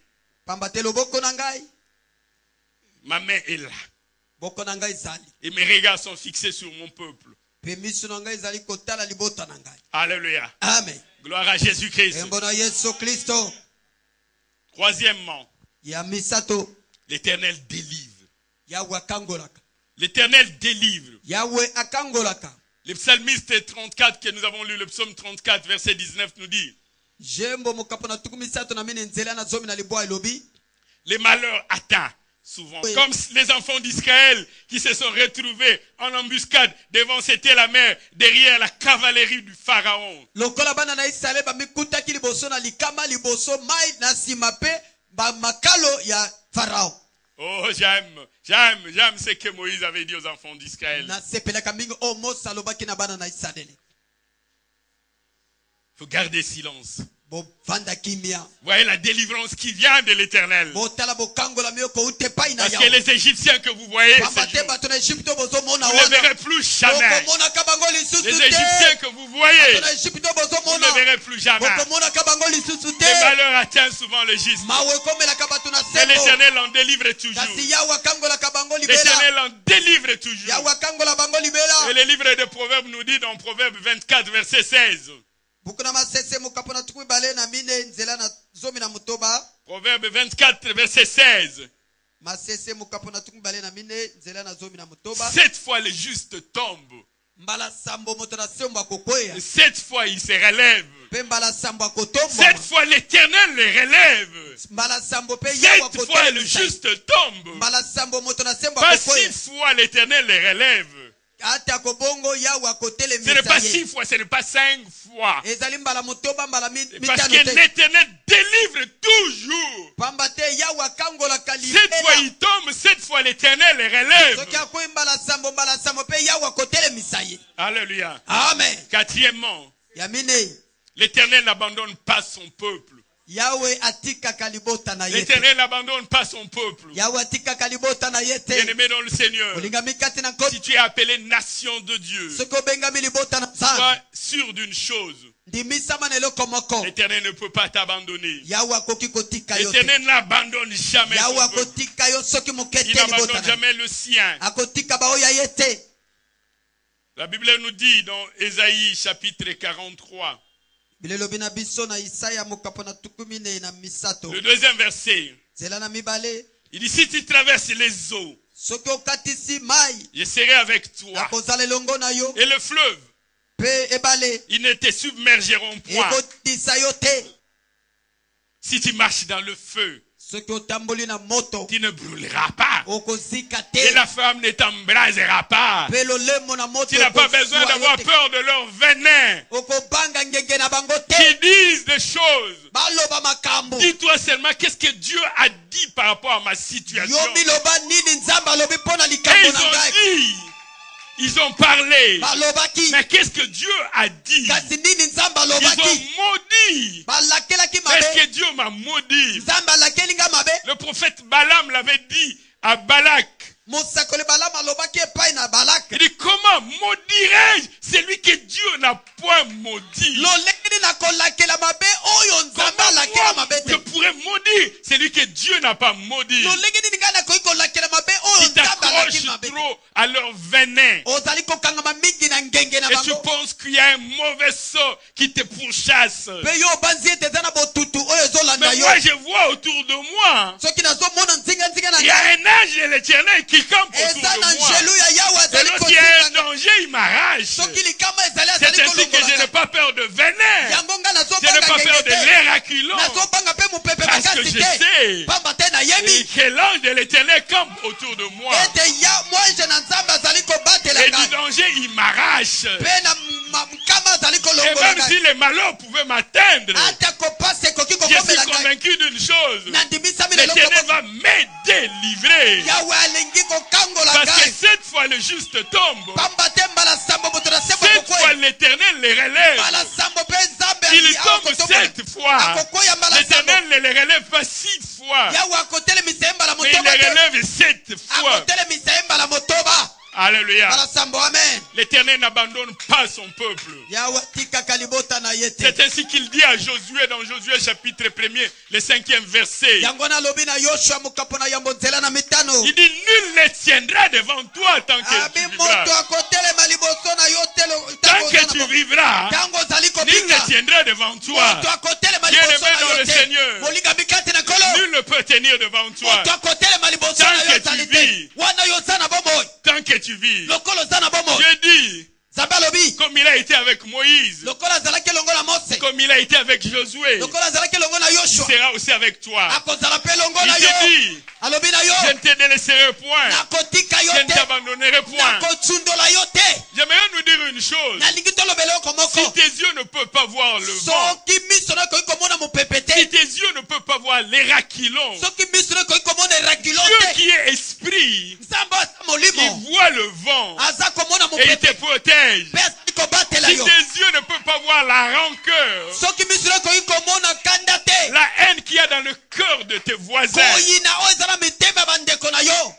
Pamba te loboko na ngai. est là. Boko na ngai ezali. Et mes regards sont fixés sur mon peuple. Pe miso na ngai ezali kotala libota na ngai. Alléluia. Amen. Gloire à Jésus-Christ. Embo na Yesu Kristo. Troisièmement, Ya misato. l'Éternel délivre. Yawe akangolaka. L'Éternel délivre. Yawe akangolaka. Le psalmiste 34 que nous avons lu, le psaume 34, verset 19 nous dit, Jembo mokapo na tuku misato na mine nzela na zomi na libwa elobi. les malheurs atteints souvent. Oui. Comme les enfants d'Israël qui se sont retrouvés en embuscade devant c'était la mer, derrière la cavalerie du Pharaon. Lokola bana na Israele bamikutaki liboso na likama liboso mai na nsima pe ba makalo ya Farao. Oh, j'aime ce que Moïse avait dit aux enfants d'Israël. Na sepelaka mingi o Mose alobaki na bana na Israele. Il faut garder silence. bovanda kimia Voyez la délivrance qui vient de l'Éternel. botala bokangola mioko ute pai na Parce que yawe les Égyptiens que vous voyez, pamba ces te jours, bato na Egypte bozomona vous ne wana les verrez plus jamais. bokomonaka bango lisusu Les te Égyptiens que vous voyez, bato na Egypte vous ne bozomona les verrez plus jamais. bokomonaka bango lisusu Le te malheur atteint souvent le juste. mawe ekomelaka bato na Mais sembo l'Éternel en délivre toujours. kasi yawe akangolaka bango libela L'Éternel en délivre toujours. yawe akangola bango Et libela le livre de Proverbes nous dit dans Proverbe 24, verset 16. buku na masese mokapo na tuku mibale na mine nzela na zomi na motoba Proverbe 24, verset 16. masese mokapo na tuku mibale na mine nzela na zomi na motoba 7 fois le juste tombe. mbala sambo moto na sembo akokwea 7 fois il se relève. mpe mbala sambo akotombwa 7 fois l'Éternel le relève. mbala sambo mpe yawe 7 fois le akotelemisa juste tombe. mbala sambo moto na sembo Pas akokwea 6 fois l'Éternel le relève. ata kobongo yawe Ce n'est akotelemisa pas ye 6 fois, ce n'est pas 5 fois. ezali mbala motoba mbala Parce mitano que te l'Éternel délivre toujours. pamba te yawe akangolaka 7 fois libela il tombe, 7 fois l'Éternel le relève. soki akoyi mbala sambo mpe yawe akotelemisa ye Alléluia. amen Quatrièmement, ya minei l'Éternel n'abandonne pas son peuple. yawe atikaka libota na ye te L'Éternel n'abandonne pas son peuple. yawe atikaka libota na ye te Bien-aimé dans le Seigneur, olingami kati na si nkoti tu es appelé nation de Dieu, soki obengami libota na sois nzambe sûr d'une chose, ndimisama na eloko moko l'Éternel ne peut pas t'abandonner. yawe akoki kotika yo te L'Éternel n'abandonne jamais yawe son peuple. akotika yo soki moke Il te libota n'abandonne na ye jamais le sien. akotika baoyo ya ye te La Bible nous dit dans Ésaïe chapitre 43, bilelobi na biso na isaya mokapo na tuku minei na misato le deuxième verset, nzela na mibale il dit, si tu traverses les eaux, soki okatisi mai je serai avec toi. nakozala elongo na yo Et le fleuve, mpe ebale ils ne te submergeront point. ekotisa yo te Si tu marches dans le feu, soki otamboli na moto tu ne brûleras pas. okozika Et te la femme ne t'embrasera pas. mpe lolemo na moto Tu n'as pas besoin ekozwa yo d'avoir te. peur de leur venin. okobanga ngenge na bango Qui te disent des choses. baloba makambo Dis-toi seulement qu'est-ce que Dieu a dit par rapport à ma situation. yo biloba nini nzambe alobi mpo na Et likambo ils na ont ngai dit, ils ont parlé. balobaki Mais qu'est-ce que Dieu a dit? kasi nini nzambe Ils alobaki ont maudit. balakelaki Est-ce mabe que Dieu m'a maudit? nzambe alakeli nga mabe Le prophète Balaam l'avait dit à Balak. mosakoli balama alobaki epai na balaka Il dit, comment maudirais-je celui que Dieu n'a point maudit? lolenge nini nakolakela mabe oyo nzambe Comment alakela moi, mabe je te pourrais maudire celui que Dieu n'a pas maudit? lolenge nini ngai nakoki kolakela mabe oyo Ils nzambe alaki t'accrochent mabe trop à leur venin. ozali kokangama mingi na ngenge na Et tu bango penses qu'il y a un mauvais sort qui te pourchasse. mpe yo obanzi ete eza na botutu oyo ezolanda Mais yo moi, je vois autour de moi, soki nazomona nzinganzinga na il y a ngai un ange de l'Éternel qui campe autour eza na de moi. njelu ya yawe Et azali lorsqu'il y a un kozinga danger, il m'arrache. soki likama ezali C'est azali ainsi que je n'ai kolongola pas peur de venin. yango ngai Je n'ai nazobanga pas peur ngenge de te l'air acculant. nazobanga mpe mopepe Parce que makasi je te sais pamba te et nayebi que l'ange de l'Éternel campe autour de moi. ete ya mwanje na nzambe azali kobatela Et du ngai danger, il m'arrache. mpe na nkama azali Et kolongola même si ngai les malheurs pouvaient m'atteindre, ata kopasa ekoki je suis kokomela ngai convaincu d'une chose. nandimisami leloko L'Éternel moko va me délivrer. yawe alingi kokangola Parce que ngai 7 fois le juste tombe. pamba te mbala sambo moto na sembo 7 fois akokwea l'Éternel les relève. mbala sambo mpe nzambe Il tombe 7 fois. akokwea mbala sambo L'Éternel ne les relève pas 6 fois. yawe akotelemisa ye mbala Mais il motoba les te relève 7 fois. akotelemisa ye mbala motoba Alléluia. mbala sambo amen L'Éternel n'abandonne pas son peuple. yawe atikaka libota na ye te C'est ainsi qu'il dit à Josué dans Josué chapitre 1er, le 5e verset. yango nalobi na yoshua mokapo na yambo nzela na mitano Il dit, nul ne tiendra devant toi tant que abi tu moto vivras. akotelema liboso na yo te Tant que tu vivras, ntango ozali nul ne kobika tiendra devant toi. moto akotelema Bien liboso aimé na dans yo le te Seigneur. molingami kati na kolo Nul ne peut tenir devant toi. moto akotelema liboso Tant na yo que ozali tu vis. te wana yo oza na bomoi Tant que tu vis. lokola oza na bomoi Je dis, nzambe alobi comme il a été avec Moïse, lokola azalaki elongo na mose comme il a été avec Josué, lokola azalaki elongo na il yoshua sera aussi avec toi. akozala mpe elongo Il na te yo dit, alobi na yo je ne te délaisserai point. nakotika yo Je ne te t'abandonnerai point. nakotsundola yo te J'aimerais nous dire une chose. nalingi tolobela yo Si komoko tes yeux ne peuvent pas voir le vent, soki miso na ekoki komona mopepe si te tes yeux ne peuvent pas voir l'Éraquilon, soki miso na ekoki komona erakilo Dieu te qui est esprit, nzambe aza il molimo voit le vent aza komona et il mopepe te protège. mpe azali kobatela Si yo tes yeux ne peuvent pas voir la rancœur, soki miso ekoki komona kanda te la haine qu'il y a dans le cœur de tes voisins, koyina oyo eza na mitema ya bandeko na yo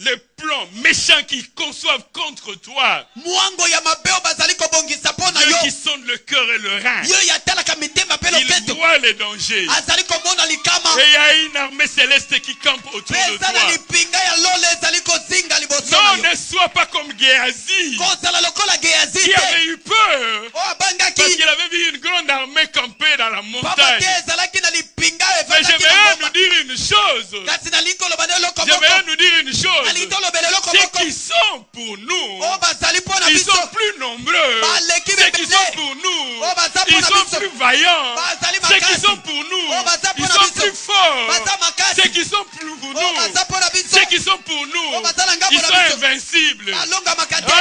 les plans méchants qu'ils conçoivent contre toi, mwango ya mabe oyo bazali kobongisa mpo na ceux yo qui sondent le cœur et le rein, yo yatalaka mitema mpe ils loketo voient les dangers. azali komona likama Et il y a une armée céleste qui campe autour mpe de eza na toi. lipinga ya lolo ezali kozinga liboso Non, na yo ne sois pas comme Géasi, kozala lokola geazi qui te avait eu peur oyo parce abangaki qu'il avait vu une grande armée camper dans la pamba montagne. te ezalaki na lipinga Mais efandaki na j'aimerais nous ngomba dire une chose. kasi nalingi koloba na eloko J'aimerais moko nous dire une chose. nalingi tolobela eloko Ceux moko qui sont pour nous, oyo bazali mpo na ils biso sont plus nombreux. baleki Ceux qui bebele sont pour nous, Oh, baza ils mpona sont biso. plus vaillants. Bazali Ceux qui makasi. sont pour nous, Oh, baza ils mpona sont biso. plus forts. baza makasi Ceux qui sont plus pour oyo baza nous, mpo na biso ceux qui sont pour nous, Oh, baza na ngambo ils na sont biso. invincibles. balongamaka te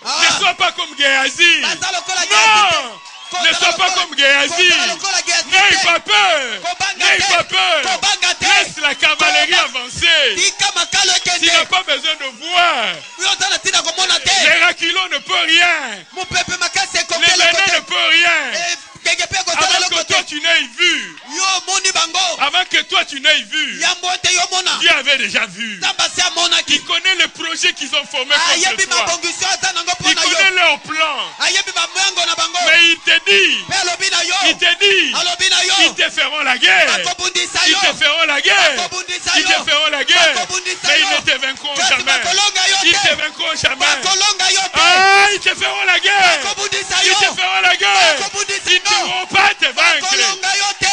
Ah, ne sois pas comme Géasi. baza lokola geazi Non, ne sois pas comme Géasi. kozala lokola geazi N'aie te pas peur. Kobanga N'aie te. pas peur. Kobanga te. Laisse la cavalerie Koba- avancer. tika makalo Tu ekende n'as pas besoin de voir. yo oza na ntina komona te Les raquilons ne peuvent rien. mopepe makasi Les ekoki venin eloko ne te peuvent rien. keke mpe kozala Avant eloko que toi te tu n'aies vu. yo omoni bango Avant que toi tu n'aies vu. yambo ete yo omona Dieu avait déjà vu. nzambe asi amonaki Il connaît les projets qu'ils ont formés ayebi contre toi. mabongisi oyo aza nango mpo Il na connaît yo leurs plans. ayebi bamongo na bango Mais il te dit. mpe alobi na yo Il te dit. alobi na Ils yo te feront la guerre. bakobundisa Ils yo te feront la guerre. bakobundisa Ils yo te feront la guerre. bakobundisa Mais ils yo ne te vaincront kasi jamais. bakolonga yo Ils te te vaincront jamais. bakolonga yo te Ah, ils te feront la guerre. bakobundisa Ils yo te feront la guerre. bakobundisa Ils ne yo pourront pas te vaincre. bakolonga yo te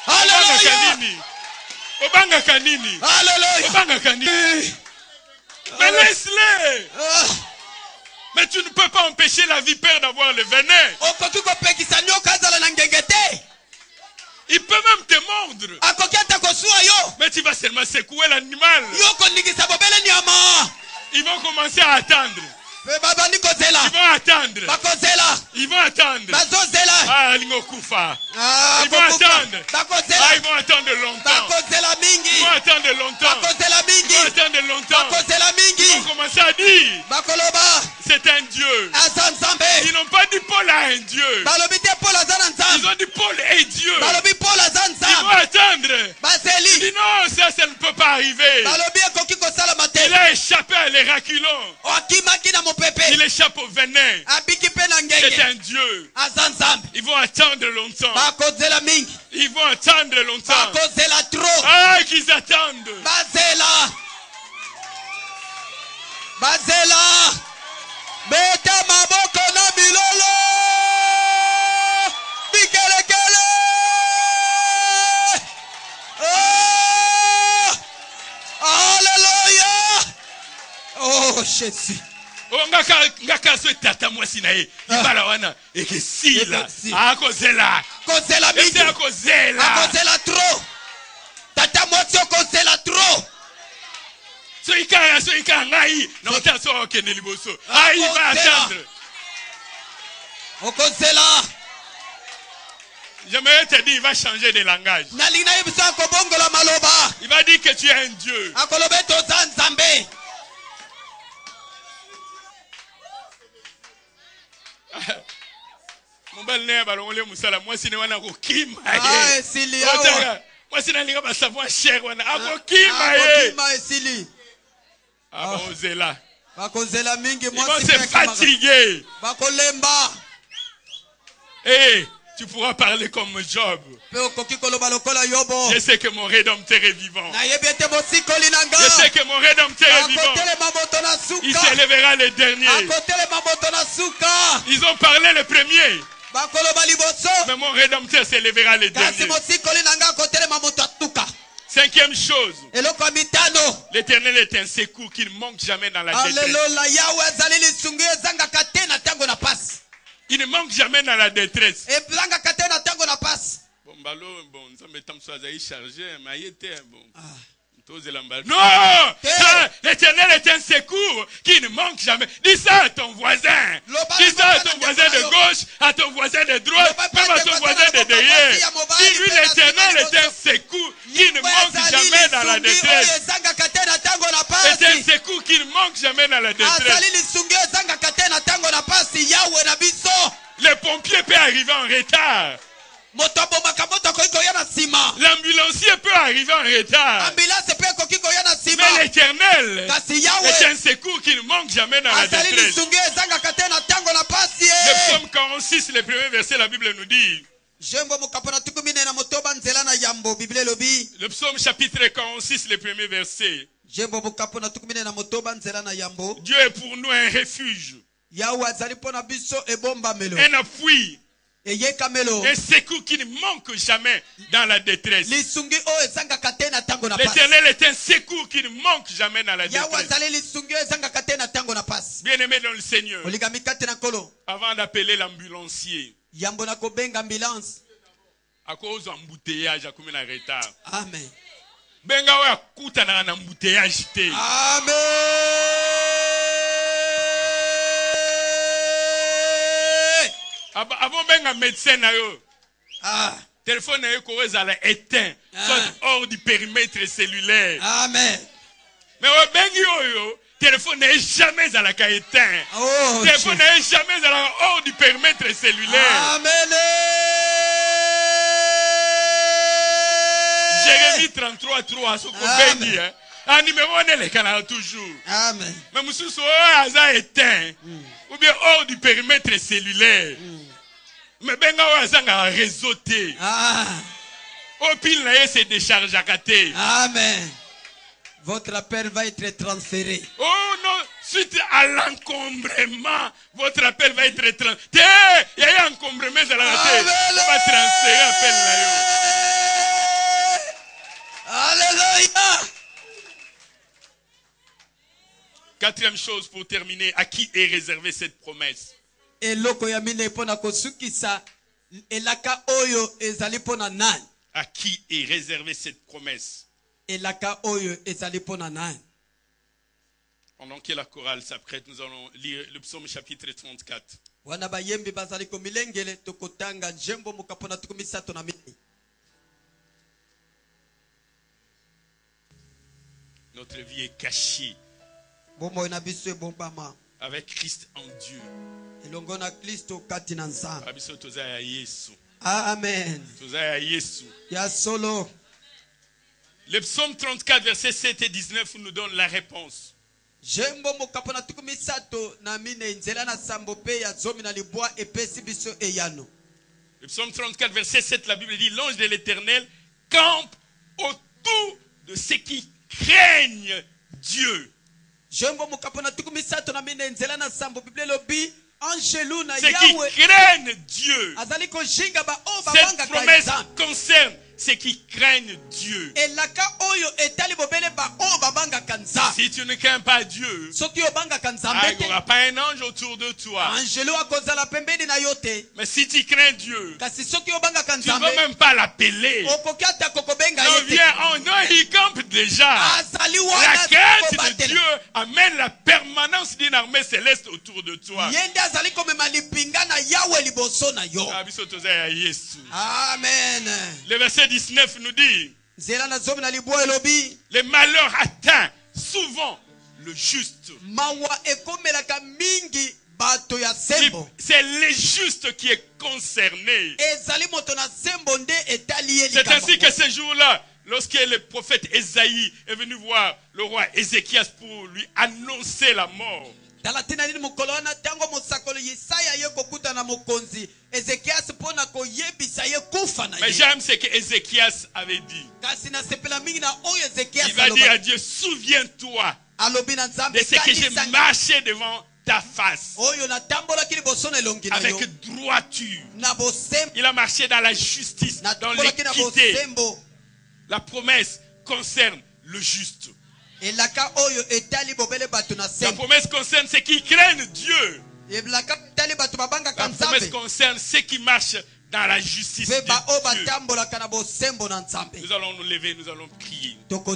Obanga haleluya kanini. Obanga kanini. haleluya Obanga kanini. Mais laisse-les. Mais tu ne peux pas empêcher la vipère d'avoir le venin. okoki kopekisa nyoka azala na ngenge te Il peut même te mordre. akoki ata kosuwa yo Mais tu vas seulement secouer l'animal. yo koningisa bobele nyama Ils vont commencer à attendre. mpe babandi kozela Ils vont attendre. bakozela Ils vont attendre. bazozela Ah, lingo kufa. Ah, Ils vont bokufa. attendre. bakozela Ah, ils vont attendre longtemps. bakozela Ils mingi vont attendre longtemps. bakozela Ils vont mingi attendre longtemps. bakozela Ils vont mingi commencer à dire, bakoloba c'est un Dieu. aza nzambe Ils n'ont pas dit Paul a un Dieu. balobi te paul aza na Ils nzambe ont dit Paul est Dieu. balobi paul aza Ils vont nzambe attendre. Ils bazeli disent non, ça ne peut pas arriver. balobi ekoki kosalama te Il a échappé à l'Héraculon. akimaki na mopepe Il échappe au venin. abiki mpe na C'est ngenge un Dieu. aza nzambe Ils vont attendre longtemps. bakozela mingi Ils vont attendre longtemps. bakozela tro Ah, qu'ils attendent. bazela bazela beta maboko na bilolo bikelekele Alléluia. Oh Jésus. Oh, ngaka so tata mwasi na ye ibala wana ekesila Ekesi. akozela Kozela mingi. ese akozela Akozela trop. Tata mwasi okozela trop. so ikanga ngai na ota so okende liboso ai va Akozela. attendre. Okozela. J'aimerais te dire, il va changer de langage. Nalingi na yebiso akobongola maloba. Il va dire que tu es un Dieu. Akolobe toza nzambe. Mobali ne balongole musala mwasi ne wana kokima Ah ye. esili awa. Mwasi na linga basavon cher wana akokima ye. Akokima esili. Abozela. Bakozela mingi Ils vont mwasi se pe akimaka. fatiguer. Bakolemba. Et tu pourras parler comme Job. Pe okoki koloba lokola yobo. Je sais que mon rédempteur est vivant. Na yebi ete mosikoli na nga. Je sais que mon rédempteur est vivant. Akotelema moto na Il suka. s'élèvera le dernier. Akotelema moto na suka. Ils ont parlé le premier. Bakoloba liboso. Mais mon rédempteur s'élèvera le Kasi dernier. mosikoli na nga akotelema moto atuka. Cinquième chose. Eloko ya mitano. L'Éternel est un secours qui ne manque jamais dans la détresse. Alleluia. Yawe azali lisungu ezangaka te na ntango na pasi. Il ne manque jamais dans la détresse. Ezangaka te na ntango na pasi. Bon, balo, bon, nous sommes chargé, mais il était bon. Ah. Non! Ça, l'Éternel est un secours qui ne manque jamais. Dis ça à ton voisin. Dis ça à ton voisin de gauche, à ton voisin de droite, même à ton voisin de derrière. Dis-lui, l'Éternel est un secours qui ne manque jamais dans la détresse. C'est un secours qui ne manque jamais dans la détresse. retard. moto abomaka moto akoki koya na nsima. L'ambulancier peut arriver en retard. Ambulance mpe ekoki koya na nsima. Mais l'Éternel kasi est yawe un secours qui ne manque jamais dans la azali détresse. lisungi ezangaka te na ntango na pasi Le ye. psaume 46, le premier verset, la Bible nous dit. jembo mokapo na tuku mine na motoba nzela na yambo biblia elobi. Le psaume chapitre 46, le premier verset. jembo mokapo na tuku mine na motoba nzela na yambo. Dieu est pour nous un refuge, yawe azali mpo na biso ebombamelo un appui, eyekamelo un secours qui ne manque jamais dans la détresse. lisungi oyo ezangaka te na ntango na pasi. L'Éternel est un secours qui ne manque jamais dans la yawe détresse. azali lisungi oyo ezangaka te na ntango na pasi. Bien-aimé dans le Seigneur, olikami kati na nkolo avant d'appeler l'ambulancier, yambo na kobenga ambulance. à cause d'embouteillage, à combien de retard. amen Benga oyo akutanaka na embouteillage te. amen. Avant benga médecin na yo, ah. téléphone na yo ko ezala éteint, soit hors du périmètre cellulaire. amen. Mais au bengi oyo, téléphone n'est jamais à la éteint. oh, Téléphone n'est jamais à la hors du périmètre cellulaire. amen. Jérémie 33:3, ce qu'on Amen. bengi, hein. Un numéro on est le canal toujours. amen. Mais monsieur so aza éteint ou bien hors du périmètre cellulaire. Mais benga o azanga réseauté. ah. Au pile na se décharge à côté. amen. Votre appel va être transféré. Oh non, suite à l'encombrement, votre appel va être transféré. Il y a un encombrement à la tête. On va transférer l'appel là. Alléluia. Quatrième chose pour terminer, à qui est réservée cette promesse? eloko ya mine mpona kosukisa elaka oyo ezali mpona nani. À qui est réservée cette promesse? elaka oyo ezali mpona nani. Pendant que la chorale s'apprête, nous allons lire le psaume chapitre 34. wana bayembi bazali komilengele tokotanga njembo mokapo na tuku misato na mini. Notre vie est cachée bomoi na biso ebombama avec Christ en Dieu. elongo na kristo kati na nzambe. Abiso toza ya Yesu. amen. Toza ya Yesu. ya solo. Le psaume 34, versets 7 et 19 nous donne la réponse. jembo mokapo na tuku misato na mine nzela na sambo pe ya zomi na libwa epesi biso eyano. Le psaume 34, verset 7, la Bible dit, l'ange de l'Éternel campe autour de ceux qui craignent Dieu. jembo mokapo na tuku misato na mine nzela na sambo biblia lobi angelu na Ceux qui yawe craignent Dieu. azali koshinga ba o Cette babanga promesse kaizambe. concerne ceux qui craignent Dieu. elaka oyo etali bobele ba o babangaka nzambe. Si tu ne crains pas Dieu, soki obangaka il nzambe n'y te aura pas un ange autour de toi. angelo akozala pembeni na yo te. Mais si tu crains Dieu, kasi soki obangaka tu ne nzambe vas même pas l'appeler. okoki ata kokobenga Non, ye te. viens, non, il campe déjà. azali La wana crainte de kobatela. Dieu amène la permanence d'une armée céleste autour de toi. ye nde azali komema lipinga na yawe liboso na yo. Abiso toza ya Yesu. amen. Le verset 19 nous dit, nzela na zomi na libwa elobi le malheur atteint souvent le juste. mawa ekomelaka mingi bato ya sembo. C'est le juste qui est concerné. ezali moto na sembo nde etali ye C'est ainsi que likambo. ce jour-là, lorsque le prophète Ésaïe est venu voir le roi Ézéchias pour lui annoncer la mort, tala tina nini mokolo wana ntango mosakoli yesaya ye kokuta na mokonzi ezekiasi mpo na koyebisa ye kufa na mais ye. j'aime ce que Ézéchias avait dit. kasi nasepela mingi na oyo Il ezekiasi va dire à aloba- Dieu, souviens-toi alobi na nzambe de ce que j'ai kanisa marché devant ta face oyo natambolaki liboso na elongi na yo avec droiture. na bosembo Il a marché dans la justice, dans natambolaki na l'équité. bosembo. La promesse concerne le juste. elaka oyo etali bobele bato na La sembo. promesse concerne ceux qui craignent Dieu. elaka etali bato babangaka La promesse nzambe concerne ceux qui marchent dans la justice mpe bao de Dieu. batambolaka na bosembo na nzambe. Nous allons nous lever, nous allons prier. Toko